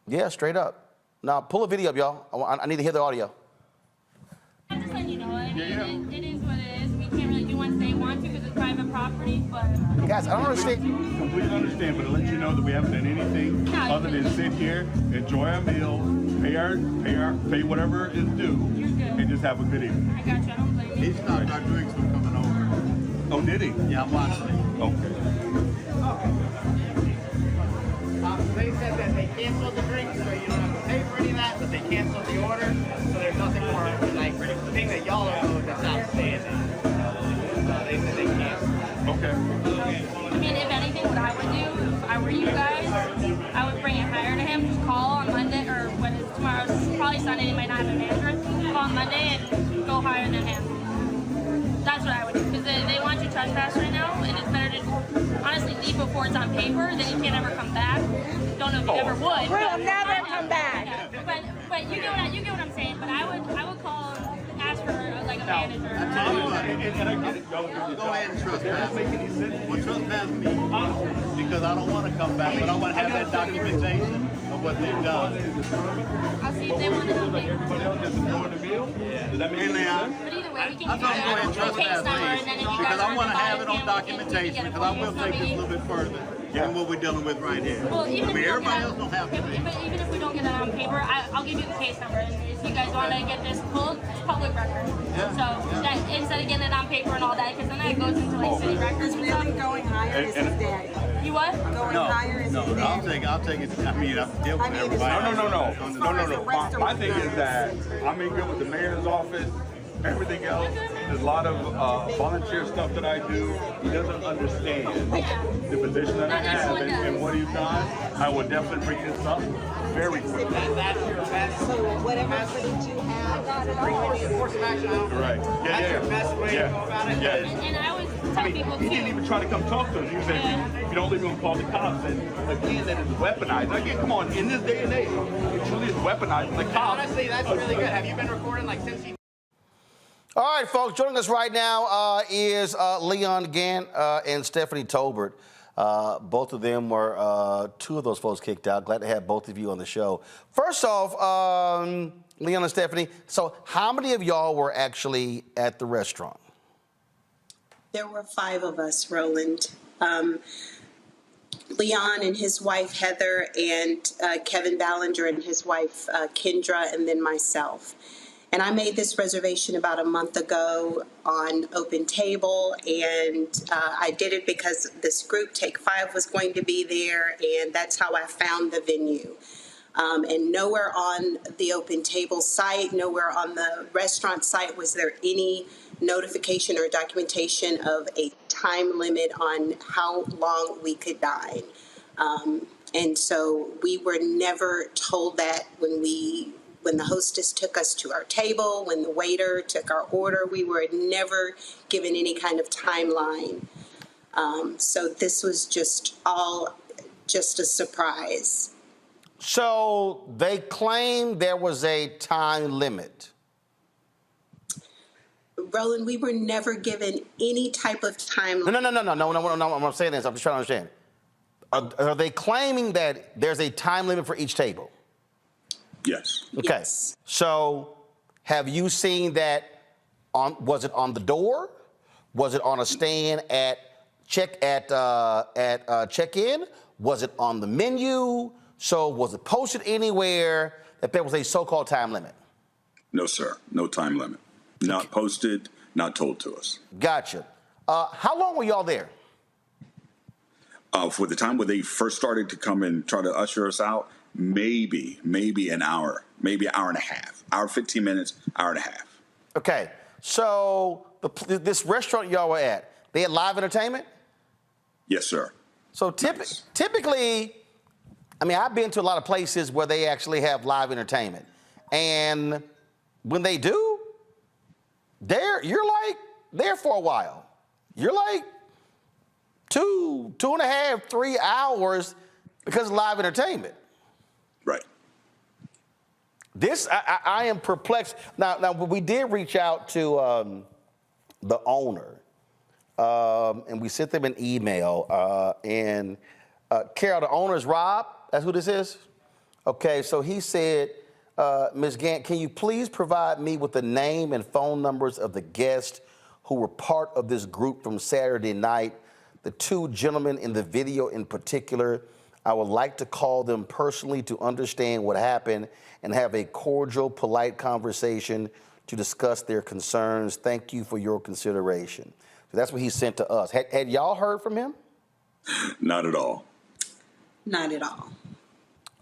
Yeah, straight up. Now, pull a video up, y'all. I need to hear the audio. I'm just letting you know. I mean, it is what it is. We can't really do what they want to because it's private property, but... Guys, I don't understand. Completely understand, but to let you know that we haven't done anything other than sit here, enjoy our meal, pay whatever is due, and just have a good evening. I got you. I don't blame you. He stopped our drinks from coming over. Oh, did he? Yeah, I'm watching it. Okay. They said that they canceled the drinks, so you don't have to pay for any of that, but they canceled the order, so there's nothing more, like, the thing that y'all are owed that's outstanding. So they said they canceled. Okay. I mean, if anything, what I would do, if I were you guys, I would bring it higher to him. Just call on Monday, or when it's tomorrow, it's probably Sunday, he might not have a manager. Call on Monday and go higher than him. That's what I would do, because they want you trespass right now, and it's better to honestly leave before it's on paper, then you can't ever come back. Don't know if you ever would. We'll never come back. Yeah. But you get what I'm saying. But I would call and ask for like a manager. And I get it. Go ahead and trespass. Well, trespass me because I don't want to come back, but I want to have that documentation of what they've done. I'll see if they want to come back. Everybody else just ignored the bill? Yeah. Does that make any sense? But either way, we can I'm going to go ahead and trespass me because I want to have it on documentation because I will take this a little bit further than what we're dealing with right here. Well, even I mean, everybody else don't have to. But even if we don't get that on paper, I'll give you the case number. And if you guys want to get this pulled, it's public record. That instead of getting it on paper and all that, because then that goes into like city records and stuff. Going higher is his daddy. You what? Going higher is his daddy. I'll take it. I mean, I have to deal with everybody. No. My thing is that I'm in good with the mayor's office. Everything else, there's a lot of volunteer stuff that I do. He doesn't understand the position that I have and what he's done. I would definitely bring this up very quickly. That's your best. So whatever footage you have, Bring the course of action out. Right. That's your best way to go about it. And I always tell people he didn't even try to come talk to us. He said, if you don't leave him, call the cops. And again, that is weaponized. Again, come on, in this day and age, it truly is weaponized. The cops. Honestly, that's really good. Have you been recording like since you? All right, folks, joining us right now is Leon Gant and Stephanie Tolbert. Both of them were two of those folks kicked out. Glad to have both of you on the show. First off, Leon and Stephanie, so how many of y'all were actually at the restaurant? There were 5 of us, Roland. Leon and his wife, Heather, and Kevin Ballinger and his wife, Kendra, and then myself. And I made this reservation about a month ago on Open Table, and I did it because this group, Take 5, was going to be there, and that's how I found the venue. And nowhere on the Open Table site, nowhere on the restaurant site was there any notification or documentation of a time limit on how long we could dine. And so we were never told that when the hostess took us to our table, when the waiter took our order, we were never given any kind of timeline. So this was just a surprise. So they claim there was a time limit. Roland, we were never given any type of timeline. No, I'm saying this, I'm just trying to understand. Are they claiming that there's a time limit for each table? Yes. Okay. Yes. So have you seen that was it on the door? Was it on a stand at check-in? Was it on the menu? So was it posted anywhere that there was a so-called time limit? No, sir. No time limit. Not posted, not told to us. Gotcha. How long were y'all there? For the time where they first started to come and try to usher us out, maybe an hour, maybe an hour and a half. Hour, 15 minutes, hour and a half. Okay. So this restaurant y'all were at, they had live entertainment? Yes, sir. So typically, I mean, I've been to a lot of places where they actually have live entertainment. And when they do, you're like there for a while. You're like 2.5, 3 hours because of live entertainment. Right. This, I am perplexed. Now, we did reach out to the owner, and we sent them an email. Carol, the owner is Rob. That's who this is? Okay, so he said, Ms. Gant, can you please provide me with the name and phone numbers of the guests who were part of this group from Saturday night? The 2 gentlemen in the video in particular, I would like to call them personally to understand what happened and have a cordial, polite conversation to discuss their concerns. Thank you for your consideration. So that's what he sent to us. Had y'all heard from him? Not at all. Not at all.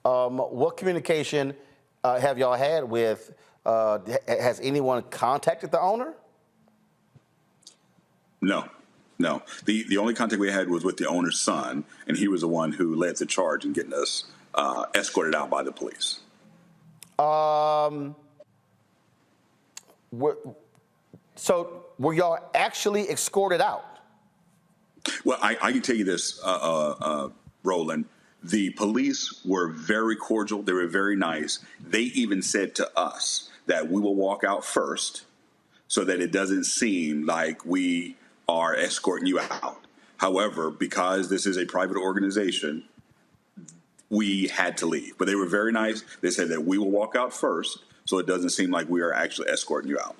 What communication have y'all had with, has anyone contacted the owner? No. The only contact we had was with the owner's son, and he was the one who led the charge in getting us escorted out by the police. So were y'all actually escorted out? Well, I can tell you this, Roland. The police were very cordial. They were very nice. They even said to us that we will walk out first so that it doesn't seem like we are escorting you out. However, because this is a private organization, we had to leave. But they were very nice. They said that we will walk out first so it doesn't seem like we are actually escorting you out.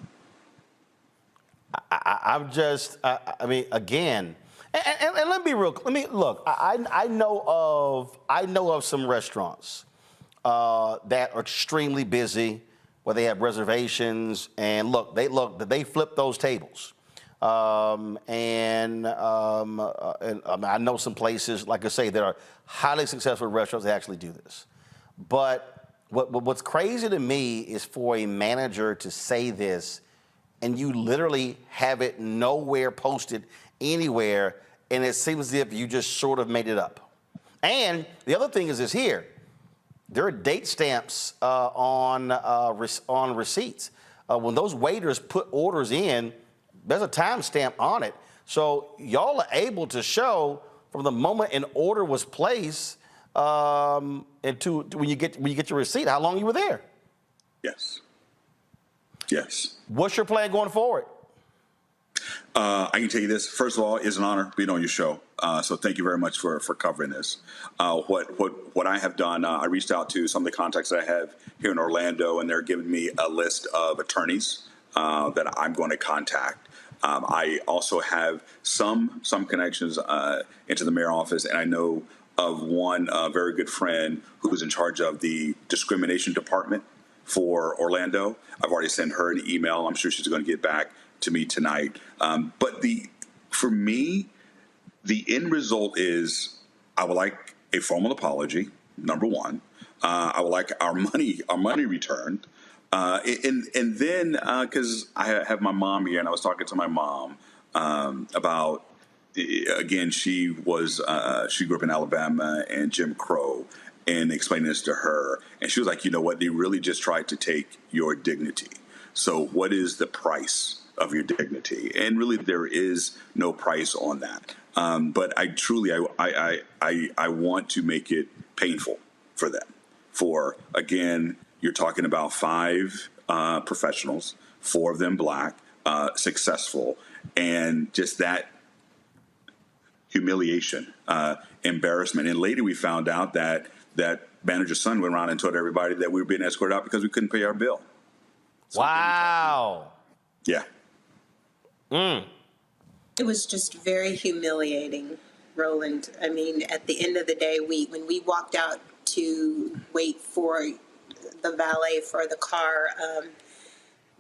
I'm just, I mean, again, and let me be real. Look. I know of some restaurants that are extremely busy, where they have reservations, and they flip those tables. And I know some places, like I say, that are highly successful restaurants that actually do this. But what's crazy to me is for a manager to say this, and you literally have it nowhere posted anywhere, and it seems as if you just sort of made it up. And the other thing is this here. There are date stamps on receipts. When those waiters put orders in, there's a time stamp on it. So y'all are able to show from the moment an order was placed and to when you get your receipt, how long you were there. Yes. Yes. What's your plan going forward? I can tell you this. First of all, it's an honor being on your show. So thank you very much for covering this. What I have done, I reached out to some of the contacts that I have here in Orlando, and they're giving me a list of attorneys that I'm going to contact. I also have some connections into the mayor's office, and I know of one very good friend who's in charge of the discrimination department for Orlando. I've already sent her an email. I'm sure she's going to get back to me tonight. But for me, the end result is I would like a formal apology, number one. I would like our money returned. And then, because I have my mom here, and I was talking to my mom about, again, she grew up in Alabama and Jim Crow, and explaining this to her. And she was like, you know what, they really just tried to take your dignity. So what is the price of your dignity? And really, there is no price on that. But I truly, I want to make it painful for them. For, again, you're talking about 5 professionals, 4 of them Black, successful, and just that humiliation, embarrassment. And later we found out that manager's son went around and told everybody that we were being escorted out because we couldn't pay our bill. So wow. Yeah. It was just very humiliating, Roland. I mean, at the end of the day, when we walked out to wait for the valet for the car,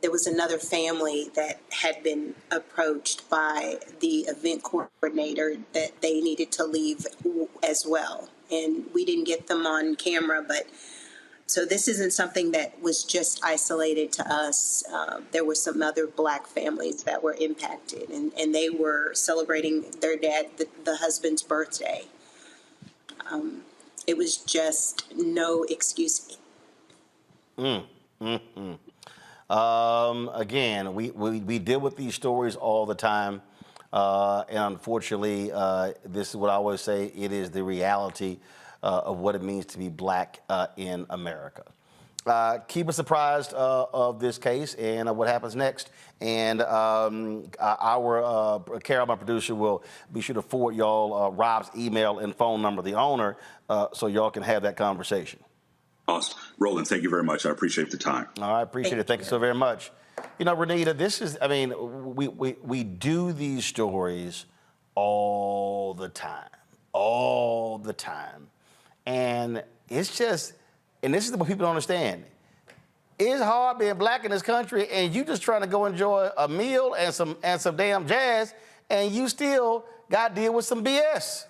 there was another family that had been approached by the event coordinator that they needed to leave as well. And we didn't get them on camera, but so this isn't something that was just isolated to us. There were some other Black families that were impacted, and they were celebrating their dad, the husband's birthday. It was just no excuse. Again, we deal with these stories all the time. And unfortunately, this is what I always say, it is the reality of what it means to be Black in America. Keep us apprised of this case and what happens next. And our Carol, my producer, will be sure to forward y'all Rob's email and phone number, the owner, so y'all can have that conversation. Awesome. Roland, thank you very much. I appreciate the time. I appreciate it. Thank you so very much. You know, Renita, this is, I mean, we do these stories all the time. And it's just, and this is what people don't understand. It's hard being Black in this country, and you just trying to go enjoy a meal and some damn jazz, and you still got to deal with some BS.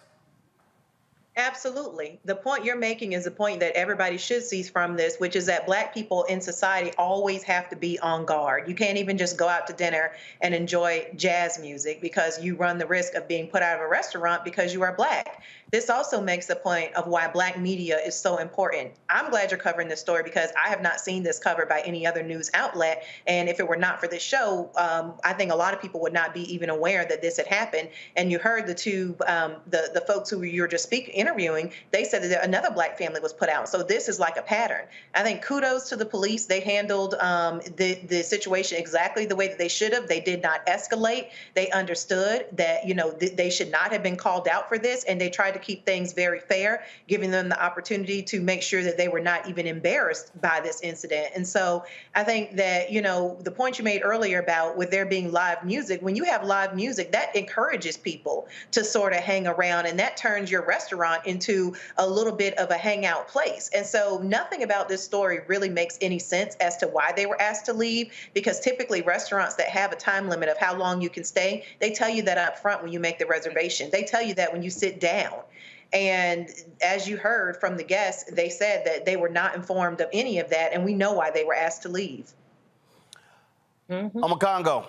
Absolutely. The point you're making is the point that everybody should see from this, which is that Black people in society always have to be on guard. You can't even just go out to dinner and enjoy jazz music because you run the risk of being put out of a restaurant because you are Black. This also makes the point of why Black media is so important. I'm glad you're covering this story because I have not seen this covered by any other news outlet. And if it were not for this show, I think a lot of people would not be even aware that this had happened. And you heard the folks who you were just interviewing, they said that another Black family was put out. So this is like a pattern. I think kudos to the police. They handled the situation exactly the way that they should have. They did not escalate. They understood that, you know, they should not have been called out for this. And they tried to keep things very fair, giving them the opportunity to make sure that they were not even embarrassed by this incident. And so I think that, you know, the point you made earlier about with there being live music, when you have live music, that encourages people to sort of hang around, and that turns your restaurant restaurant into a little bit of a hangout place. And so nothing about this story really makes any sense as to why they were asked to leave, because typically restaurants that have a time limit of how long you can stay, they tell you that up front when you make the reservation. They tell you that when you sit down. And as you heard from the guests, they said that they were not informed of any of that, and we know why they were asked to leave. Congo.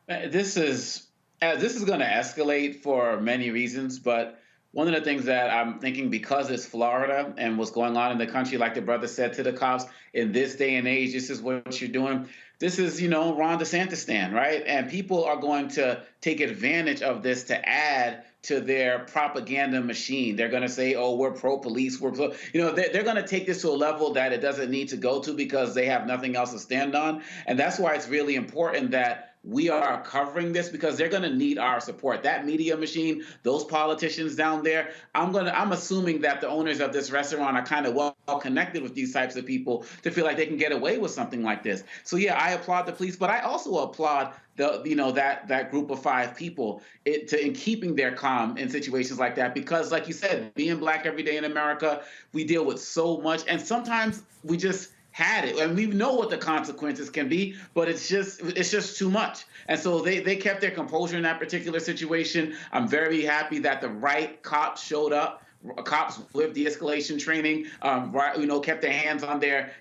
This is going to escalate for many reasons, but one of the things that I'm thinking, because it's Florida and what's going on in the country, like the brother said to the cops, in this day and age, this is what you're doing. This is, Ron DeSantis stand, right? And people are going to take advantage of this to add to their propaganda machine. They're going to say, oh, we're pro-police, we're pro, they're going to take this to a level that it doesn't need to go to because they have nothing else to stand on. And that's why it's really important that we are covering this, because they're going to need our support. That media machine, those politicians down there, I'm assuming that the owners of this restaurant are kind of well connected with these types of people to feel like they can get away with something like this. So yeah, I applaud the police, but I also applaud that group of 5 people in keeping their calm in situations like that, because like you said, being Black every day in America, we deal with so much, and sometimes we just had it, and we know what the consequences can be, but it's just too much. And so they kept their composure in that particular situation. I'm very happy that the right cops showed up. Cops with de-escalation training, kept their hands on their,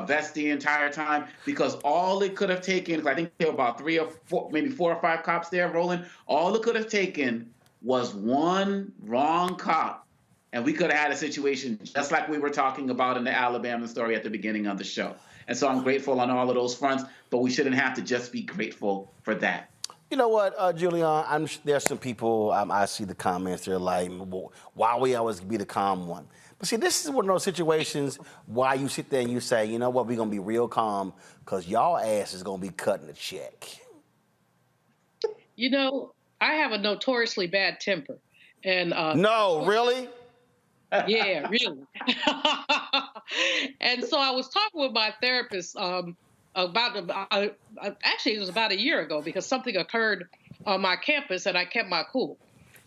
vest the entire time, because all it could have taken, I think there were about 3 or 4, maybe 4 or 5 cops there rolling. All it could have taken was one wrong cop, and we could have had a situation just like we were talking about in the Alabama story at the beginning of the show. And so I'm grateful on all of those fronts, but we shouldn't have to just be grateful for that. You know what, Julian, there's some people, I see the comments, they're like, well, why we always be the calm one? But see, this is one of those situations why you sit there and you say, you know what, we're going to be real calm because y'all ass is going to be cutting a check. I have a notoriously bad temper. And no, really? Yeah, really. And so I was talking with my therapist actually, it was about a year ago, because something occurred on my campus and I kept my cool.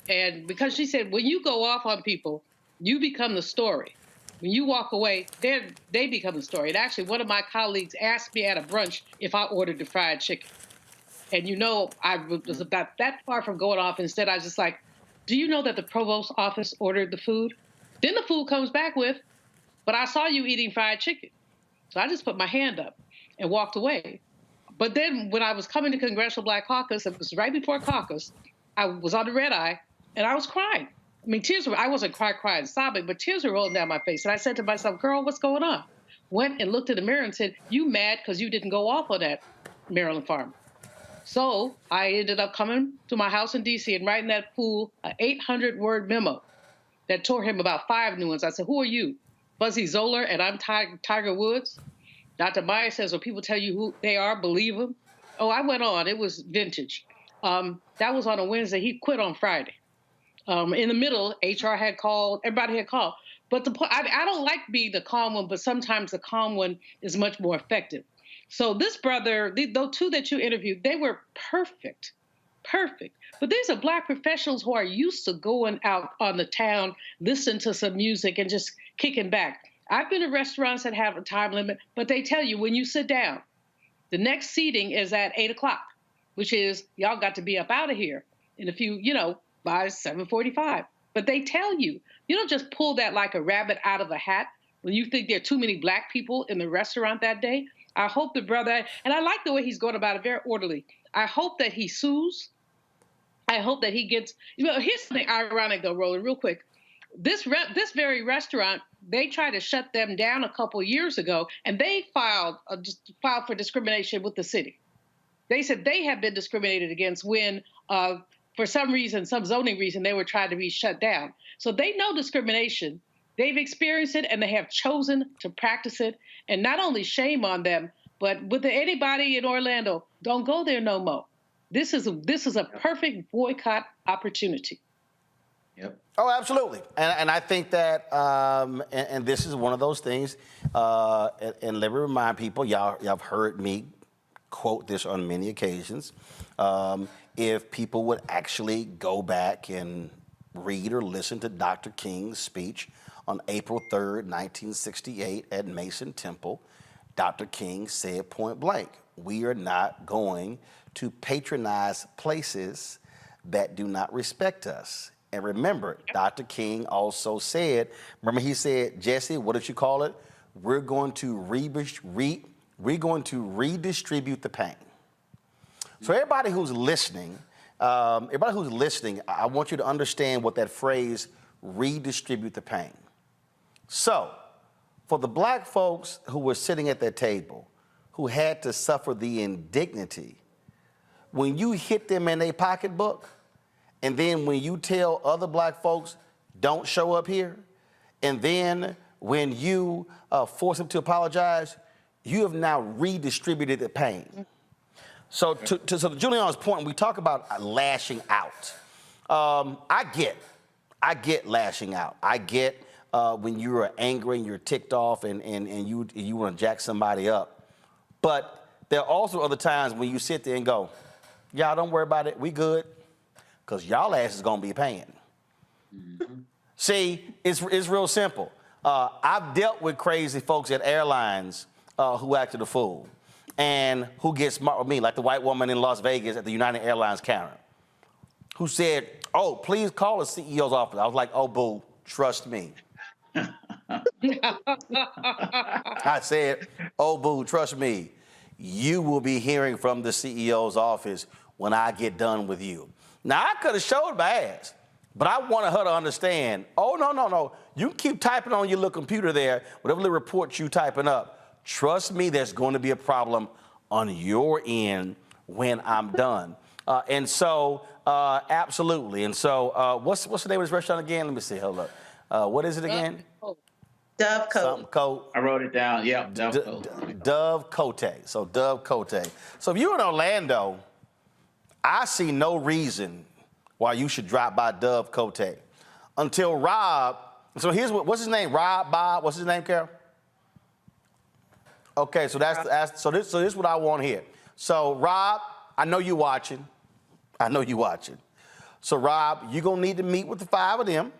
And because she said, when you go off on people, you become the story. When you walk away, they become the story. And actually, one of my colleagues asked me at a brunch if I ordered the fried chicken. And I was about that far from going off. Instead, I was just like, do you know that the provost's office ordered the food? Then the food comes back with, but I saw you eating fried chicken. So I just put my hand up and walked away. But then when I was coming to Congressional Black Caucus, it was right before caucus, I was on the red eye and I was crying. I mean, I wasn't crying, sobbing, but tears were rolling down my face. And I said to myself, girl, what's going on? Went and looked in the mirror and said, you mad because you didn't go off on that Maryland farmer. So I ended up coming to my house in D.C. and writing that fool an 800-word memo that tore him about 5 new ones. I said, who are you? Buzzy Zoller, and I'm Tiger Woods. Dr. Meyer says, when people tell you who they are, believe them. Oh, I went on. It was vintage. That was on a Wednesday. He quit on Friday. In the middle, HR had called. Everybody had called. But I don't like being the calm one, but sometimes the calm one is much more effective. So this brother, those 2 that you interviewed, they were perfect. But these are Black professionals who are used to going out on the town, listening to some music and just kicking back. I've been to restaurants that have a time limit, but they tell you when you sit down, the next seating is at 8 o'clock, which is y'all got to be up out of here in a few, by 7:45. But they tell you, you don't just pull that like a rabbit out of a hat when you think there are too many Black people in the restaurant that day. I hope the brother, and I like the way he's going about it, very orderly. I hope that he sues. I hope that he gets, here's something ironic though, Roland, real quick. This very restaurant, they tried to shut them down a couple years ago, and they filed for discrimination with the city. They said they have been discriminated against when, for some reason, some zoning reason, they were trying to be shut down. So they know discrimination. They've experienced it, and they have chosen to practice it. And not only shame on them, but with anybody in Orlando, don't go there no more. This is a perfect boycott opportunity. Yep. Oh, absolutely. And I think that, and this is one of those things, and let me remind people, y'all have heard me quote this on many occasions. If people would actually go back and read or listen to Dr. King's speech on April 3rd, 1968 at Mason Temple, Dr. King said point blank, we are not going to patronize places that do not respect us. And remember, Dr. King also said, remember he said, Jesse, what did you call it? We're going to redistribute the pain. So everybody who's listening, I want you to understand what that phrase, redistribute the pain. So, for the black folks who were sitting at that table, who had to suffer the indignity, when you hit them in their pocketbook, and then when you tell other black folks, don't show up here, and then when you force them to apologize, you have now redistributed the pain. So to Julian's point, when we talk about lashing out, I get lashing out. I get when you're angry and you're ticked off and you want to jack somebody up. But there are also other times when you sit there and go, y'all don't worry about it, we good, because y'all ass is gonna be paying. Mm-hmm. See, it's real simple. I've dealt with crazy folks at airlines who acted a fool and who get smart with me, like the white woman in Las Vegas at the United Airlines counter, who said, oh, please call the CEO's office. I was like, oh, boo, trust me. I said, oh, boo, trust me. You will be hearing from the CEO's office when I get done with you. Now, I could have showed my ass, but I wanted her to understand, oh, no. You keep typing on your little computer there, whatever little report you typing up. Trust me, there's going to be a problem on your end when I'm done. Absolutely. And so what's the name of this restaurant again? Let me see. Hold up. What is it again? DoveCote. I wrote it down. Yeah, DoveCote. DoveCote. So DoveCote. So if you're in Orlando, I see no reason why you should drop by DoveCote until Rob. So what's his name? Rob, Bob. What's his name, Carol? Okay, so this is what I want to hear. So Rob, I know you watching. So Rob, you're gonna need to meet with the 5 of them,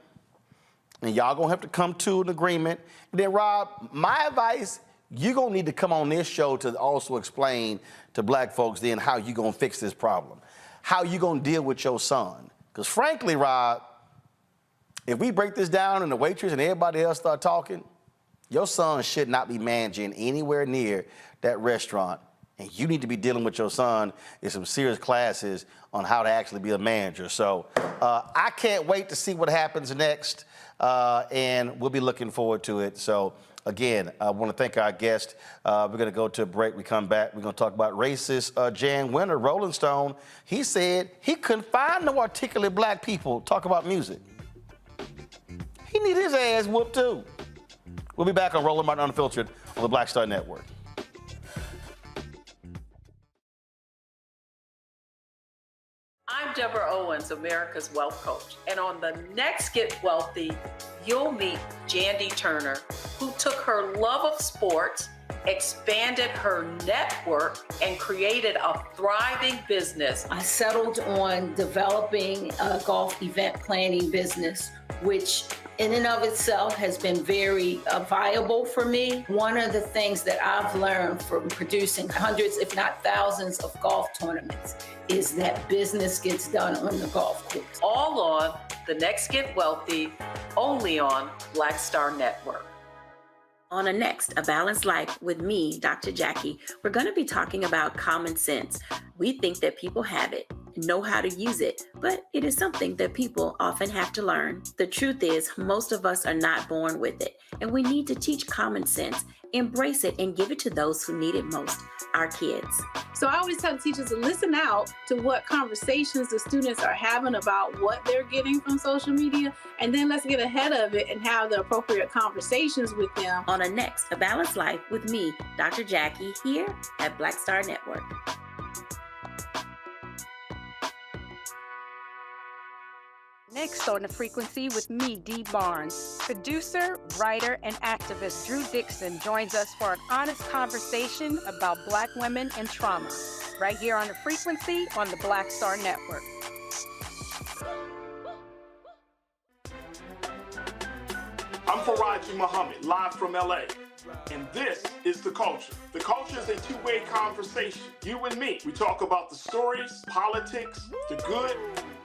and y'all gonna have to come to an agreement. And then Rob, my advice, you're gonna need to come on this show to also explain to black folks then how you gonna fix this problem, how you gonna deal with your son. Because frankly, Rob, if we break this down and the waitress and everybody else start talking, your son should not be managing anywhere near that restaurant. And you need to be dealing with your son in some serious classes on how to actually be a manager. So I can't wait to see what happens next, and we'll be looking forward to it. So again, I want to thank our guest. We're going to go to a break. We come back. We're going to talk about racist Jan Winter, Rolling Stone. He said he couldn't find no articulate black people talk about music. He need his ass whooped too. We'll be back on Roland Martin Unfiltered on the Black Star Network. I'm Deborah Owens, America's Wealth Coach. And on the next Get Wealthy, you'll meet Jandy Turner, who took her love of sports, expanded her network, and created a thriving business. I settled on developing a golf event planning business, which in and of itself has been very viable for me. One of the things that I've learned from producing hundreds, if not thousands, of golf tournaments is that business gets done on the golf course. All on The Next Get Wealthy, only on Black Star Network. On a next, A Balanced Life with me, Dr. Jackie, we're going to be talking about common sense. We think that people have it, know how to use it, but it is something that people often have to learn. The truth is, most of us are not born with it, and we need to teach common sense, embrace it, and give it to those who need it most, our kids. So I always tell teachers to listen out to what conversations the students are having about what they're getting from social media, and then let's get ahead of it and have the appropriate conversations with them. On a next, A Balanced Life with me, Dr. Jackie, here at Black Star Network. Next on The Frequency with me, Dee Barnes. Producer, writer, and activist Drew Dixon joins us for an honest conversation about Black women and trauma, right here on The Frequency on the Black Star Network. I'm Faraji Muhammad, live from LA. And this is The Culture. The Culture is a two-way conversation. You and me. We talk about the stories, politics, the good,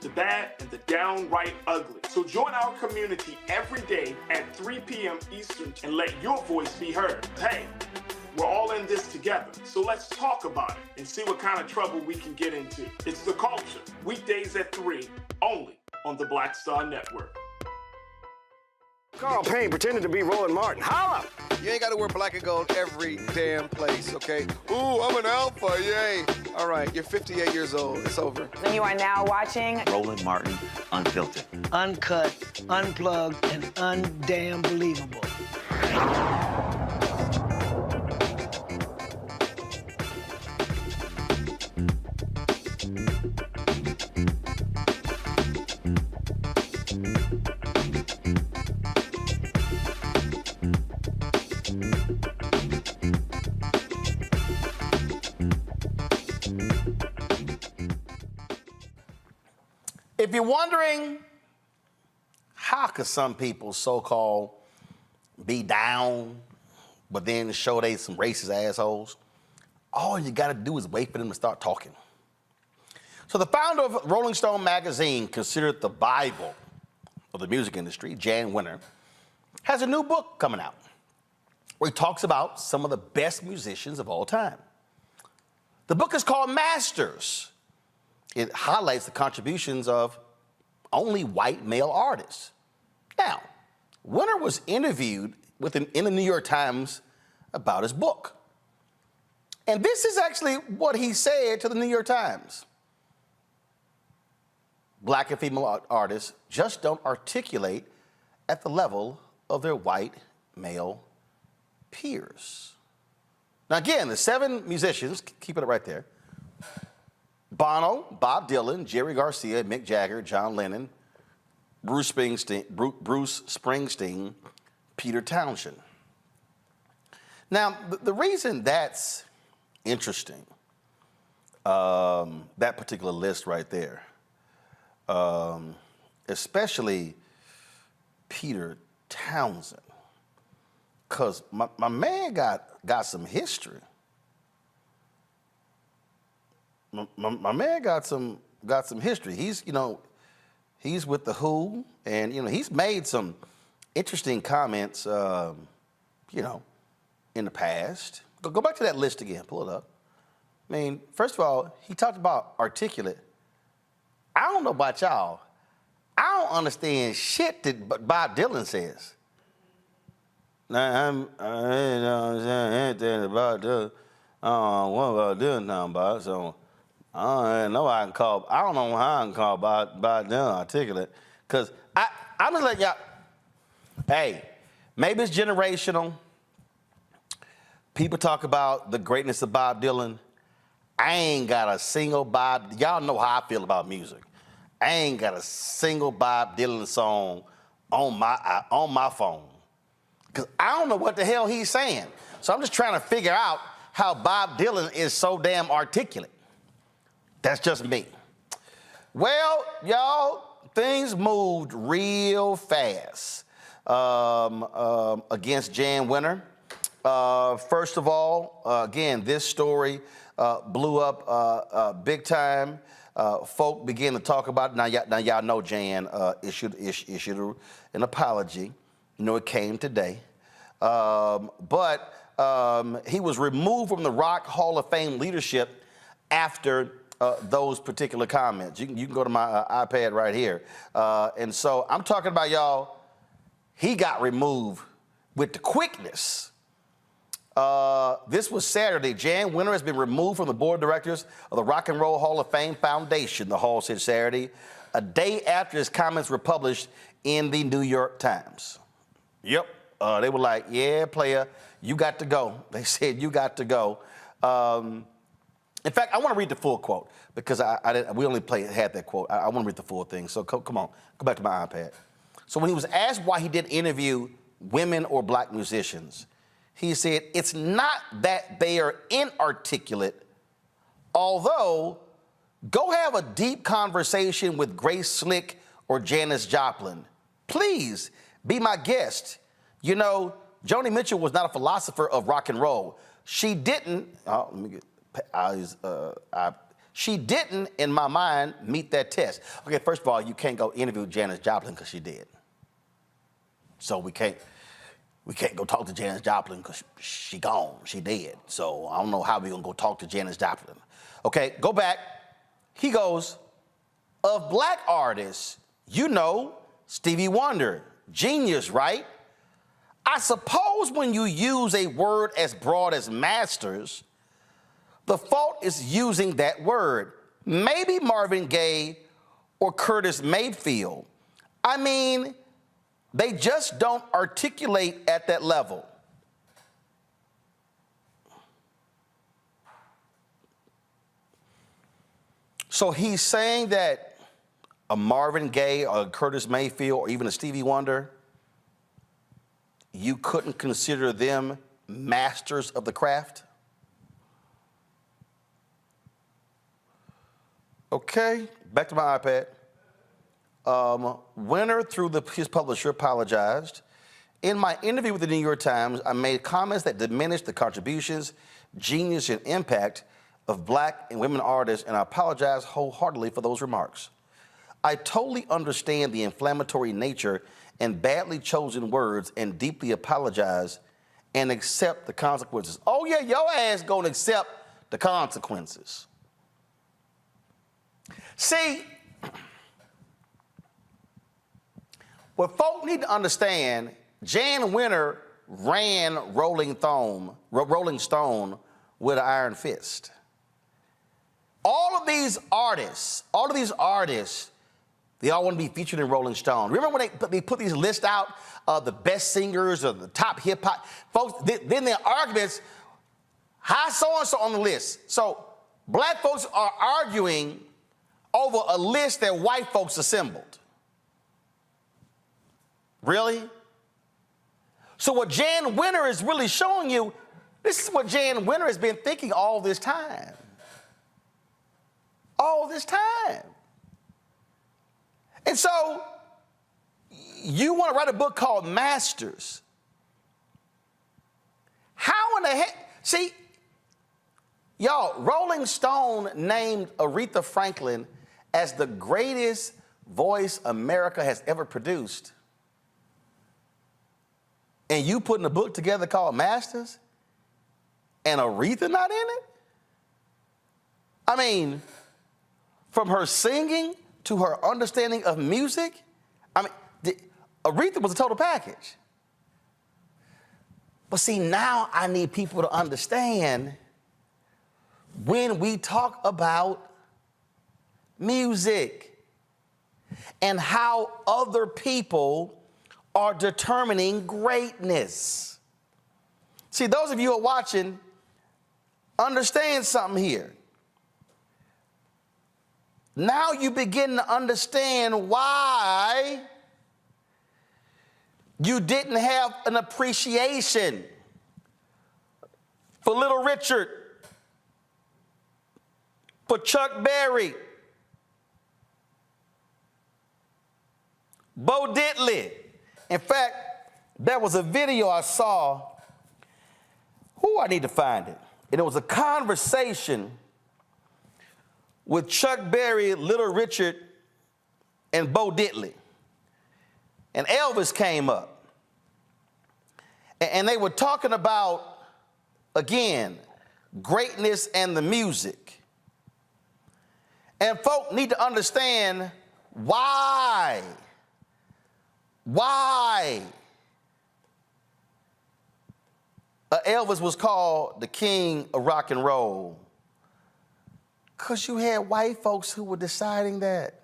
the bad, and the downright ugly. So join our community every day at 3 p.m. Eastern and let your voice be heard. Hey, we're all in this together. So let's talk about it and see what kind of trouble we can get into. It's The Culture. Weekdays at 3, only on the Black Star Network. Carl Payne pretending to be Roland Martin. Holla! You ain't got to wear black and gold every damn place, okay? Ooh, I'm an alpha, yay. All right, you're 58 years old. It's over. And you are now watching Roland Martin Unfiltered. Uncut, unplugged, and undamn believable. If you're wondering, how could some people so-called be down, but then show they some racist assholes? All you gotta do is wait for them to start talking. So the founder of Rolling Stone magazine, considered the Bible of the music industry, Jan Winter, has a new book coming out where he talks about some of the best musicians of all time. The book is called Masters. It highlights the contributions of only white male artists. Now, Winter was interviewed in the New York Times about his book. And this is actually what he said to the New York Times. Black and female artists just don't articulate at the level of their white male peers. Now again, the 7 musicians, keep it right there: Bono, Bob Dylan, Jerry Garcia, Mick Jagger, John Lennon, Bruce Springsteen, Peter Townshend. Now, the reason that's interesting, that particular list right there, especially Peter Townshend, because my man got some history. My man got some history. He's with the Who, and he's made some interesting comments, in the past. Go back to that list again. Pull it up. I mean, first of all, he talked about articulate. I don't know about y'all. I don't understand shit that Bob Dylan says. Now, I don't understand anything about Dylan. What about Dylan talking about? So I don't know how I can call Bob Dylan articulate. Because I'm just letting y'all, hey, maybe it's generational. People talk about the greatness of Bob Dylan. I ain't got a single y'all know how I feel about music. I ain't got a single Bob Dylan song on my phone. Because I don't know what the hell he's saying. So I'm just trying to figure out how Bob Dylan is so damn articulate. That's just me. Well, y'all, things moved real fast against Jan Winter. First of all, again, this story blew up big time. Folk began to talk about it. Now y'all know Jan issued an apology. It came today. But he was removed from the Rock Hall of Fame leadership after those particular comments. You can go to my iPad right here. And so I'm talking about, y'all, he got removed with the quickness. This was Saturday. Jan Winter has been removed from the board of directors of the Rock and Roll Hall of Fame Foundation, the Hall said Saturday, a day after his comments were published in the New York Times. Yep. They were like, yeah, player, you got to go. They said, you got to go. In fact, I want to read the full quote because we only had that quote. I want to read the full thing. So come on, go back to my iPad. So when he was asked why he didn't interview women or black musicians, he said, it's not that they are inarticulate, although go have a deep conversation with Grace Slick or Janis Joplin. Please be my guest. You know, Joni Mitchell was not a philosopher of rock and roll. She didn't, she didn't, in my mind, meet that test. Okay, first of all, you can't go interview Janis Joplin because she did. So we can't go talk to Janis Joplin because she gone, she dead. So I don't know how we gonna go talk to Janis Joplin. Okay, go back. He goes, of black artists, you know, Stevie Wonder, genius, right? I suppose when you use a word as broad as masters, the fault is using that word. Maybe Marvin Gaye or Curtis Mayfield. I mean, they just don't articulate at that level. So he's saying that a Marvin Gaye or a Curtis Mayfield or even a Stevie Wonder, you couldn't consider them masters of the craft? Okay, back to my iPad. Winner, through his publisher, apologized. In my interview with the New York Times, I made comments that diminished the contributions, genius, and impact of black and women artists, and I apologize wholeheartedly for those remarks. I totally understand the inflammatory nature and badly chosen words and deeply apologize and accept the consequences. Oh yeah, your ass gonna accept the consequences. See, what folk need to understand, Jan Winter ran Rolling Stone with an iron fist. All of these artists, they all want to be featured in Rolling Stone. Remember when they put these lists out of the best singers or the top hip hop? Folks, then their arguments, how so-and-so on the list? So black folks are arguing over a list that white folks assembled. Really? So what Jan Winter is really showing you, this is what Jan Winter has been thinking all this time. All this time. And so you want to write a book called Masters. How in the heck? See, y'all, Rolling Stone named Aretha Franklin as the greatest voice America has ever produced. And you putting a book together called Masters and Aretha not in it? I mean, from her singing to her understanding of music, I mean, Aretha was a total package. But see, now I need people to understand when we talk about music and how other people are determining greatness. See, those of you who are watching, understand something here. Now you begin to understand why you didn't have an appreciation for Little Richard, for Chuck Berry, Bo Diddley. In fact, there was a video I saw. I need to find it. And it was a conversation with Chuck Berry, Little Richard, and Bo Diddley. And Elvis came up. And they were talking about, again, greatness and the music. And folk need to understand why Elvis was called the king of rock and roll. Because you had white folks who were deciding that.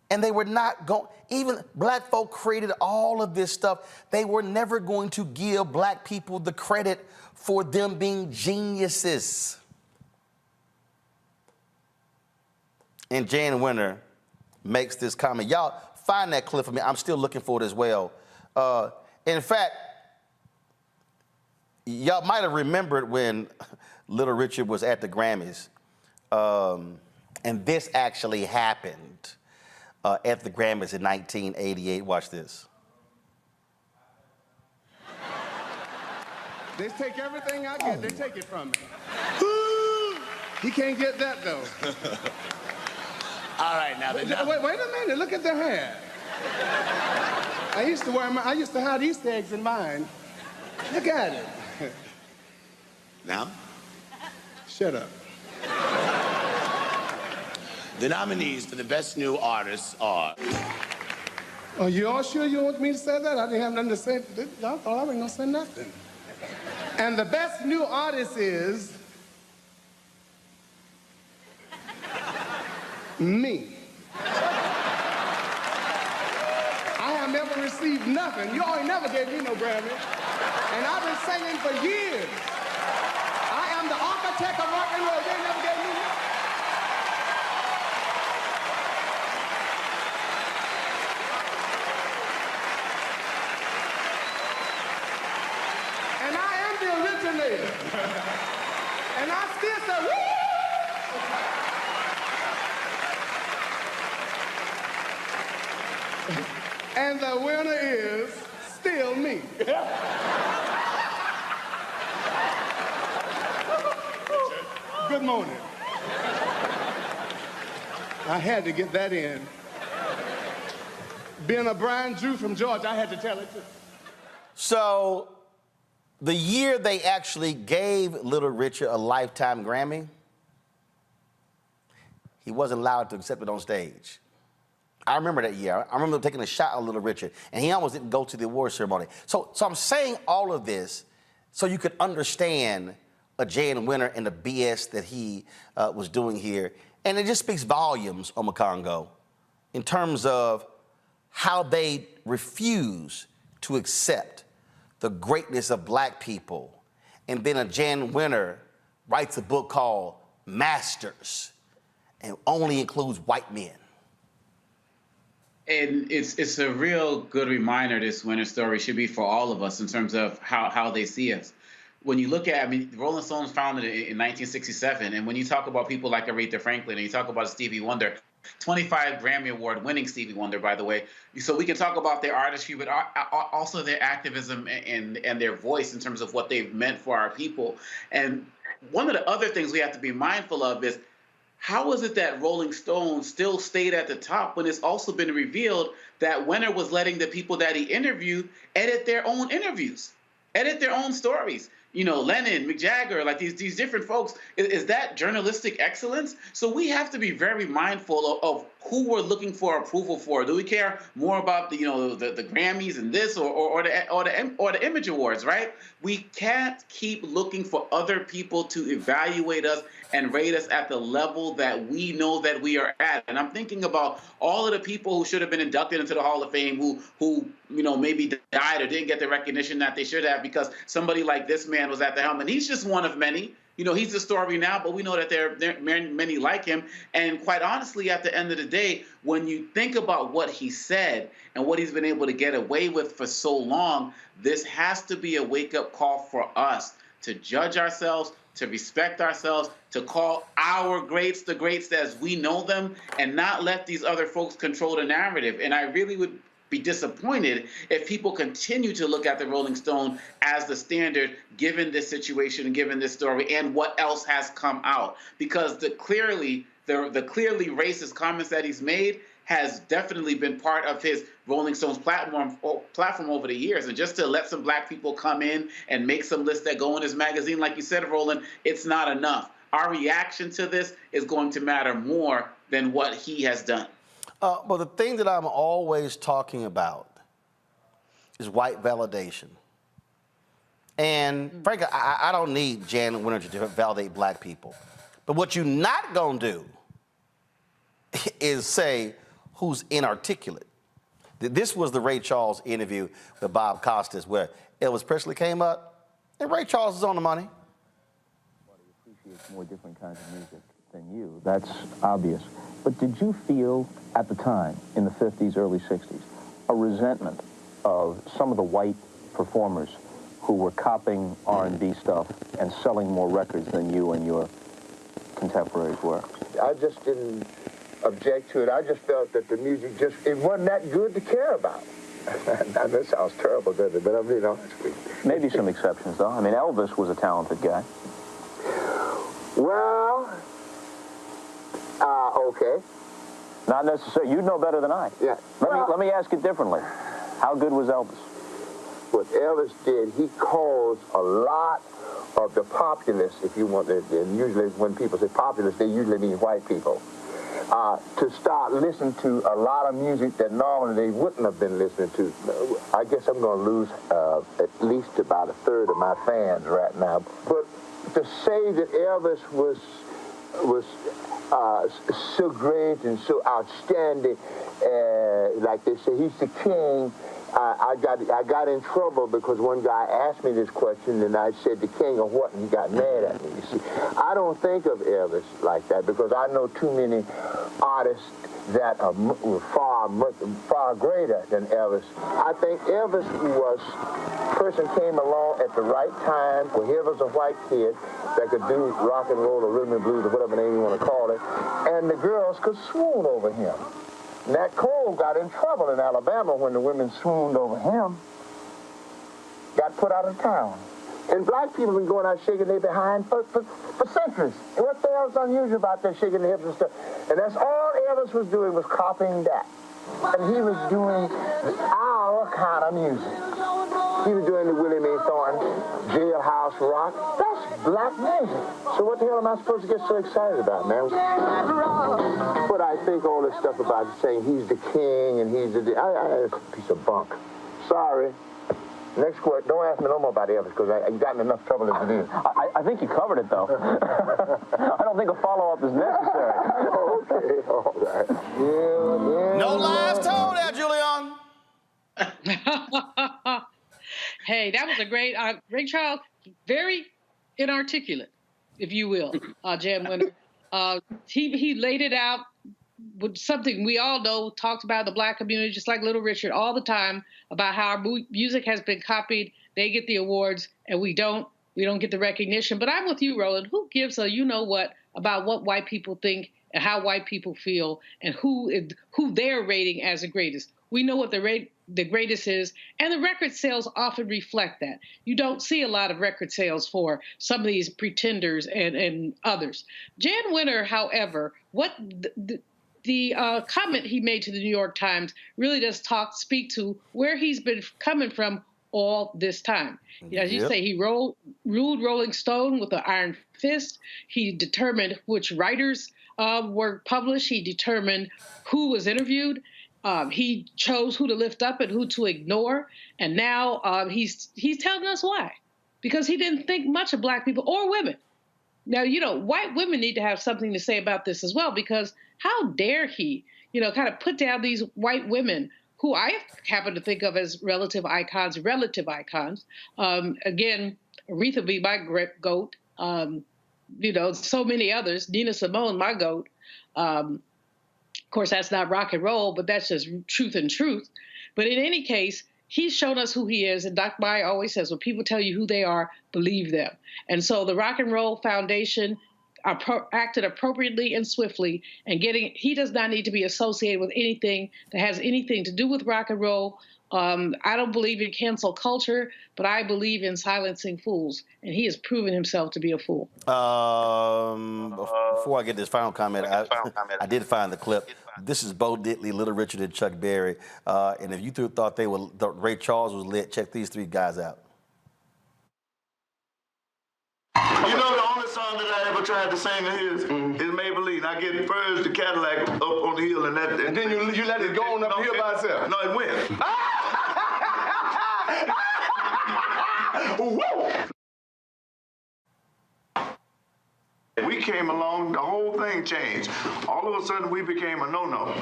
And they were not going, even black folk created all of this stuff. They were never going to give black people the credit for them being geniuses. And Jan Winter makes this comment. Y'all find that clip for me. I'm still looking for it as well. In fact, y'all might have remembered when Little Richard was at the Grammys. And this actually happened at the Grammys in 1988. Watch this. They take everything I get. They take it from me. He can't get that, though. All right, now. Wait a minute. Look at their hair. I used to hide Easter eggs in mine. Look at it. Now? Shut up. The nominees for the Best New Artists are... Oh, you all sure you want me to say that? I didn't have nothing to say. Y'all thought I wasn't going to say nothing. And the Best New Artist is... me. I have never received nothing. You all ain't never gave me no Grammy. And I've been singing for years. I am the architect of rock and roll. They never gave me nothing. And I am the originator. And I still say, woo! And the winner is still me. Good morning. I had to get that in. Being a Brian Drew from Georgia, I had to tell it too. So, the year they actually gave Little Richard a Lifetime Grammy, he wasn't allowed to accept it on stage. I remember that year. I remember taking a shot at Little Richard, and he almost didn't go to the award ceremony. So I'm saying all of this so you could understand a Jan Winter and the BS that he was doing here. And it just speaks volumes on Congo in terms of how they refuse to accept the greatness of black people. And then a Jan Winter writes a book called Masters and only includes white men. And it's a real good reminder, this Winter story should be for all of us in terms of how they see us. When you look at, Rolling Stones founded in 1967, and when you talk about people like Aretha Franklin, and you talk about Stevie Wonder, 25 Grammy Award winning Stevie Wonder, by the way. So we can talk about their artistry, but also their activism and their voice in terms of what they've meant for our people. And one of the other things we have to be mindful of is, how is it that Rolling Stone still stayed at the top when it's also been revealed that Winter was letting the people that he interviewed edit their own interviews, edit their own stories? You know, Lennon, Mick Jagger, like these different folks. Is that journalistic excellence? So we have to be very mindful of who we're looking for approval for. Do we care more about the Grammys and this or the Image Awards, right? We can't keep looking for other people to evaluate us and rate us at the level that we know that we are at. And I'm thinking about all of the people who should have been inducted into the Hall of Fame who maybe died or didn't get the recognition that they should have because somebody like this man was at the helm. And he's just one of many. He's the story now, but we know that there are many like him. And quite honestly, at the end of the day, when you think about what he said and what he's been able to get away with for so long, this has to be a wake-up call for us to judge ourselves, to respect ourselves, to call our greats the greats as we know them, and not let these other folks control the narrative. And I really would be disappointed if people continue to look at the Rolling Stone as the standard, given this situation and given this story and what else has come out. Because the clearly racist comments that he's made has definitely been part of his Rolling Stones platform over the years. And just to let some black people come in and make some lists that go in his magazine, like you said, Roland, it's not enough. Our reaction to this is going to matter more than what he has done. But the thing that I'm always talking about is white validation. And frankly, I don't need Jan Winter to validate black people. But what you're not going to do is say who's inarticulate. This was the Ray Charles interview with Bob Costas where Elvis Presley came up, and Ray Charles is on the money. He appreciates more different kinds of music than you. That's obvious. But did you feel at the time, in the 50s, early 60s, a resentment of some of the white performers who were copying R&B stuff and selling more records than you and your contemporaries were? I just didn't object to it. I just felt that the music it wasn't that good to care about. That sounds terrible, doesn't it? But I'm being honest with you. Maybe some exceptions, though. I mean, Elvis was a talented guy. Well, okay. Not necessarily. You know better than I. Yeah. Let me ask it differently. How good was Elvis? What Elvis did, he caused a lot of the populace, if you want to, and usually when people say populace, they usually mean white people, to start listening to a lot of music that normally they wouldn't have been listening to. I guess I'm going to lose at least about a third of my fans right now. But to say that Elvis was so great and so outstanding, like they say, he's the king. I got in trouble because one guy asked me this question, and I said the king of what, and he got mad at me. You see, I don't think of Elvis like that because I know too many artists that are far greater than Elvis. I think Elvis person came along at the right time, when he was a white kid that could do rock and roll or rhythm and blues or whatever name you want to call it, and the girls could swoon over him. Nat Cole got in trouble in Alabama when the women swooned over him, got put out of town. And black people have been going out shaking their behind for centuries. And what the hell's unusual about that shaking their hips and stuff? And that's all Elvis was doing, was copying that. And he was doing our kind of music. He was doing the Willie Mae Thornton, Jailhouse Rock. That's black music. So what the hell am I supposed to get so excited about, man? But I think all this stuff about saying he's the king and he's the... it's a piece of bunk. Sorry. Next question. Don't ask me no more about Elvis because I've gotten enough trouble as it is. I think you covered it, though. I don't think a follow-up is necessary. Okay, all right. Yeah, no lies told there, Julian. Hey, that was a great, Ray Charles, very inarticulate, if you will, Jan Winter. He laid it out with something we all know, talked about the black community, just like Little Richard, all the time, about how our music has been copied. They get the awards, and we don't get the recognition. But I'm with you, Roland. Who gives a you-know-what about what white people think and how white people feel and who they're rating as the greatest? We know what the greatest is, and the record sales often reflect that. You don't see a lot of record sales for some of these pretenders and others. Jan Winter, however, what the comment he made to the New York Times really does speak to where he's been coming from all this time. As you say, he ruled Rolling Stone with an iron fist. He determined which writers were published. He determined who was interviewed. He chose who to lift up and who to ignore. And now he's telling us why. Because he didn't think much of black people or women. Now, white women need to have something to say about this as well, because how dare he, kind of put down these white women who I happen to think of as relative icons. Again, Aretha be my goat. So many others. Nina Simone, my goat. Of course, that's not rock and roll, but that's just truth and truth. But in any case, he's shown us who he is. And Doc Meyer always says, when people tell you who they are, believe them. And so the Rock and Roll Foundation acted appropriately and swiftly, and he does not need to be associated with anything that has anything to do with rock and roll. I don't believe in cancel culture, but I believe in silencing fools, and he has proven himself to be a fool. Before I get this final comment, I did find the clip. This is Bo Diddley, Little Richard, and Chuck Berry. And if you thought Ray Charles was lit, check these three guys out. You know the only song that I ever tried to sing of his is Maybelline. I get first the Cadillac up on the hill and then you let it go on up the hill by itself. No, it went. We came along, the whole thing changed. All of a sudden we became a no-no.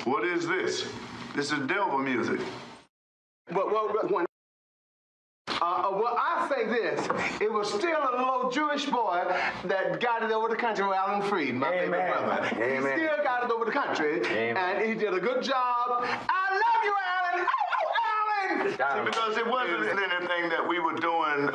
What is this? This is devil music. Well, I say this. It was still a little Jewish boy that got it over the country with Alan Freed, my favorite brother. Amen. He still got it over the country, and he did a good job. I love you, Alan. Oh, Alan! See, because it wasn't anything that we were doing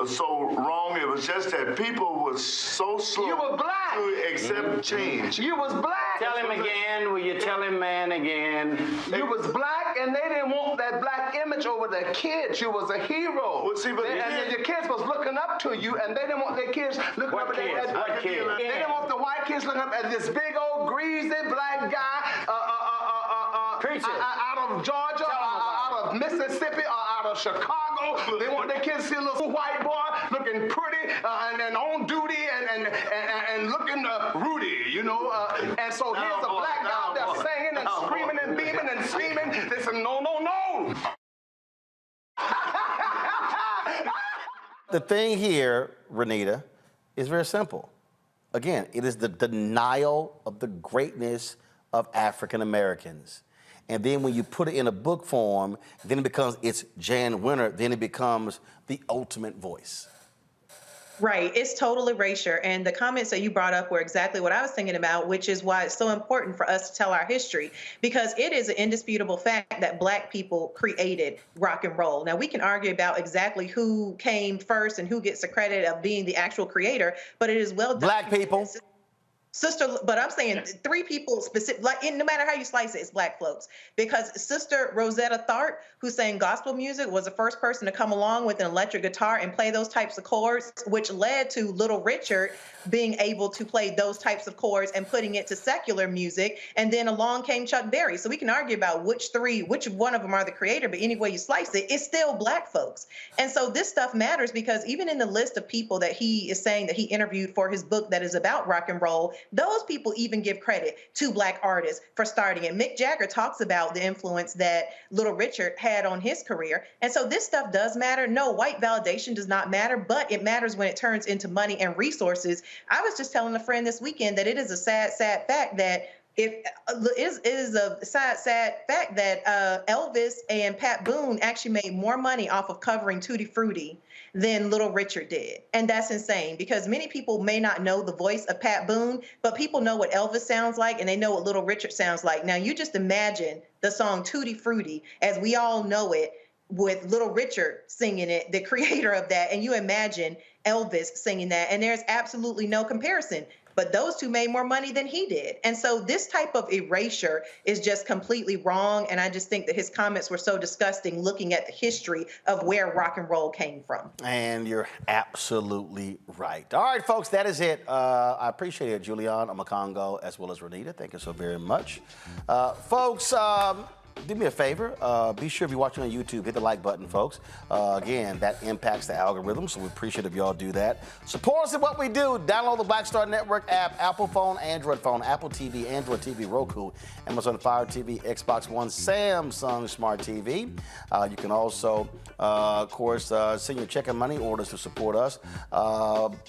so wrong. It was just that people were so slow to accept change. You was black. Tell him again. Will you tell him, man, again? You was black. black, and they didn't want that black image over their kids. You was a hero. Well, see, but and your kids was looking up to you, and they didn't want their kids looking up at kids? What kids? They didn't want the white kids looking up at this big old greasy black guy out of Georgia, out of Mississippi, or out of Chicago. They want their kids to see a little white boy looking pretty and on duty and looking Rudy, you know. And so here's a black guy out there singing and screaming and beaming and screaming. They said, no, no, no. The thing here, Renita, is very simple. Again, it is the denial of the greatness of African Americans. And then when you put it in a book form, then it becomes, it's Jan Winter, then it becomes the ultimate voice. Right. It's total erasure. And the comments that you brought up were exactly what I was thinking about, which is why it's so important for us to tell our history, because it is an indisputable fact that Black people created rock and roll. Now, we can argue about exactly who came first and who gets the credit of being the actual creator, but it is well done. Black people. Sister, but I'm saying three people specific, like no matter how you slice it, it's Black folks. Because Sister Rosetta Tharpe, who sang gospel music, was the first person to come along with an electric guitar and play those types of chords, which led to Little Richard being able to play those types of chords and putting it to secular music. And then along came Chuck Berry. So we can argue about which one of them are the creator, but any way you slice it, it's still Black folks. And so this stuff matters because even in the list of people that he is saying that he interviewed for his book that is about rock and roll, those people even give credit to Black artists for starting it. Mick Jagger talks about the influence that Little Richard had on his career. And so this stuff does matter. No, white validation does not matter, but it matters when it turns into money and resources. I was just telling a friend this weekend that it is a sad, sad fact that Elvis and Pat Boone actually made more money off of covering Tutti Frutti than Little Richard did. And that's insane because many people may not know the voice of Pat Boone, but people know what Elvis sounds like and they know what Little Richard sounds like. Now you just imagine the song Tutti Frutti as we all know it with Little Richard singing it, the creator of that, and you imagine Elvis singing that, and there's absolutely no comparison. But those two made more money than he did. And so this type of erasure is just completely wrong. And I just think that his comments were so disgusting looking at the history of where rock and roll came from. And you're absolutely right. All right, folks, that is it. I appreciate it, Julian, Amakongo, as well as Renita. Thank you so very much. Folks, do me a favor. Be sure if you're watching on YouTube, hit the like button, folks. Again, that impacts the algorithm, so we appreciate if y'all do that. Support us in what we do. Download the Black Star Network app, Apple phone, Android phone, Apple TV, Android TV, Roku, Amazon Fire TV, Xbox One, Samsung Smart TV. You can also, of course, send your check and money orders to support us.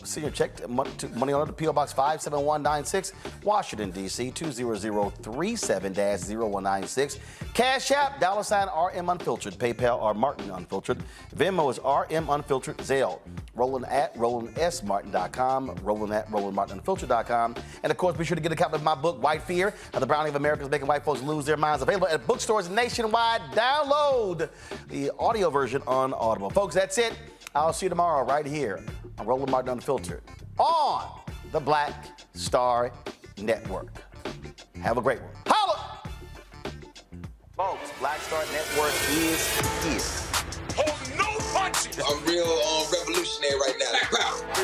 Send your check money order to P.O. Box 57196, Washington, D.C. 20037-0196. Cash App, $RM Unfiltered. PayPal, R Martin Unfiltered. Venmo is RM Unfiltered. Zelle, Roland at RolandSMartin.com. Roland at RolandMartinUnfiltered.com. And of course, be sure to get a copy of my book, White Fear, The Browning of Americans Making White Folks Lose Their Minds. Available at bookstores nationwide. Download the audio version on Audible. Folks, that's it. I'll see you tomorrow right here on Roland Martin Unfiltered on the Black Star Network. Have a great one. Holla! Folks, Black Star Network is here. Oh, no punches! I'm real revolutionary right now.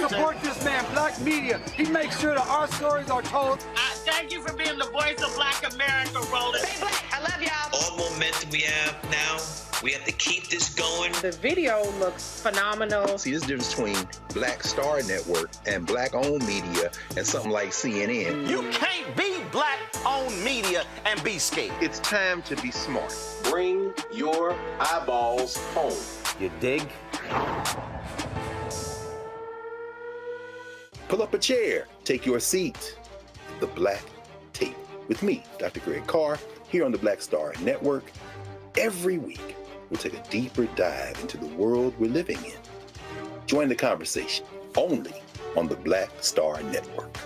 Support this man, Black Media. He makes sure that our stories are told. Thank you for being the voice of Black America, Roland. Stay Black. I love y'all. All momentum we have now, we have to keep this going. The video looks phenomenal. See, this difference between Black Star Network and Black-owned media and something like CNN. You can't be Black-owned media and be scared. It's time to be smart. Bring your eyeballs home. You dig? Pull up a chair. Take your seat. The Black Tape. With me, Dr. Greg Carr, here on the Black Star Network. Every week, we'll take a deeper dive into the world we're living in. Join the conversation only on the Black Star Network.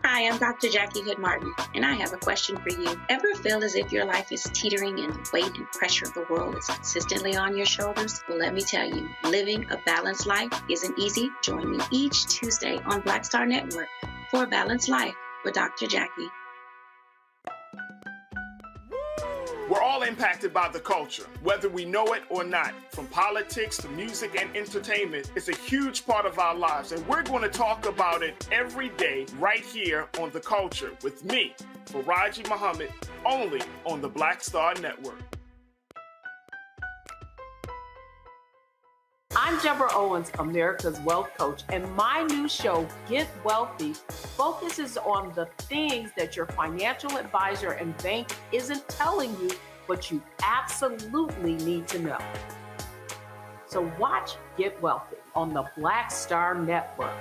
Hi, I'm Dr. Jackie Hood Martin, and I have a question for you. Ever feel as if your life is teetering and the weight and pressure of the world is consistently on your shoulders? Well, let me tell you, living a balanced life isn't easy. Join me each Tuesday on Black Star Network for A Balanced Life with Dr. Jackie. We're all impacted by the culture, whether we know it or not. From politics to music and entertainment, it's a huge part of our lives, and we're going to talk about it every day right here on The Culture with me, Faraji Muhammad, only on the Black Star Network. I'm Deborah Owens, America's Wealth Coach, and my new show, Get Wealthy, focuses on the things that your financial advisor and bank isn't telling you, but you absolutely need to know. So watch Get Wealthy on the Black Star Network.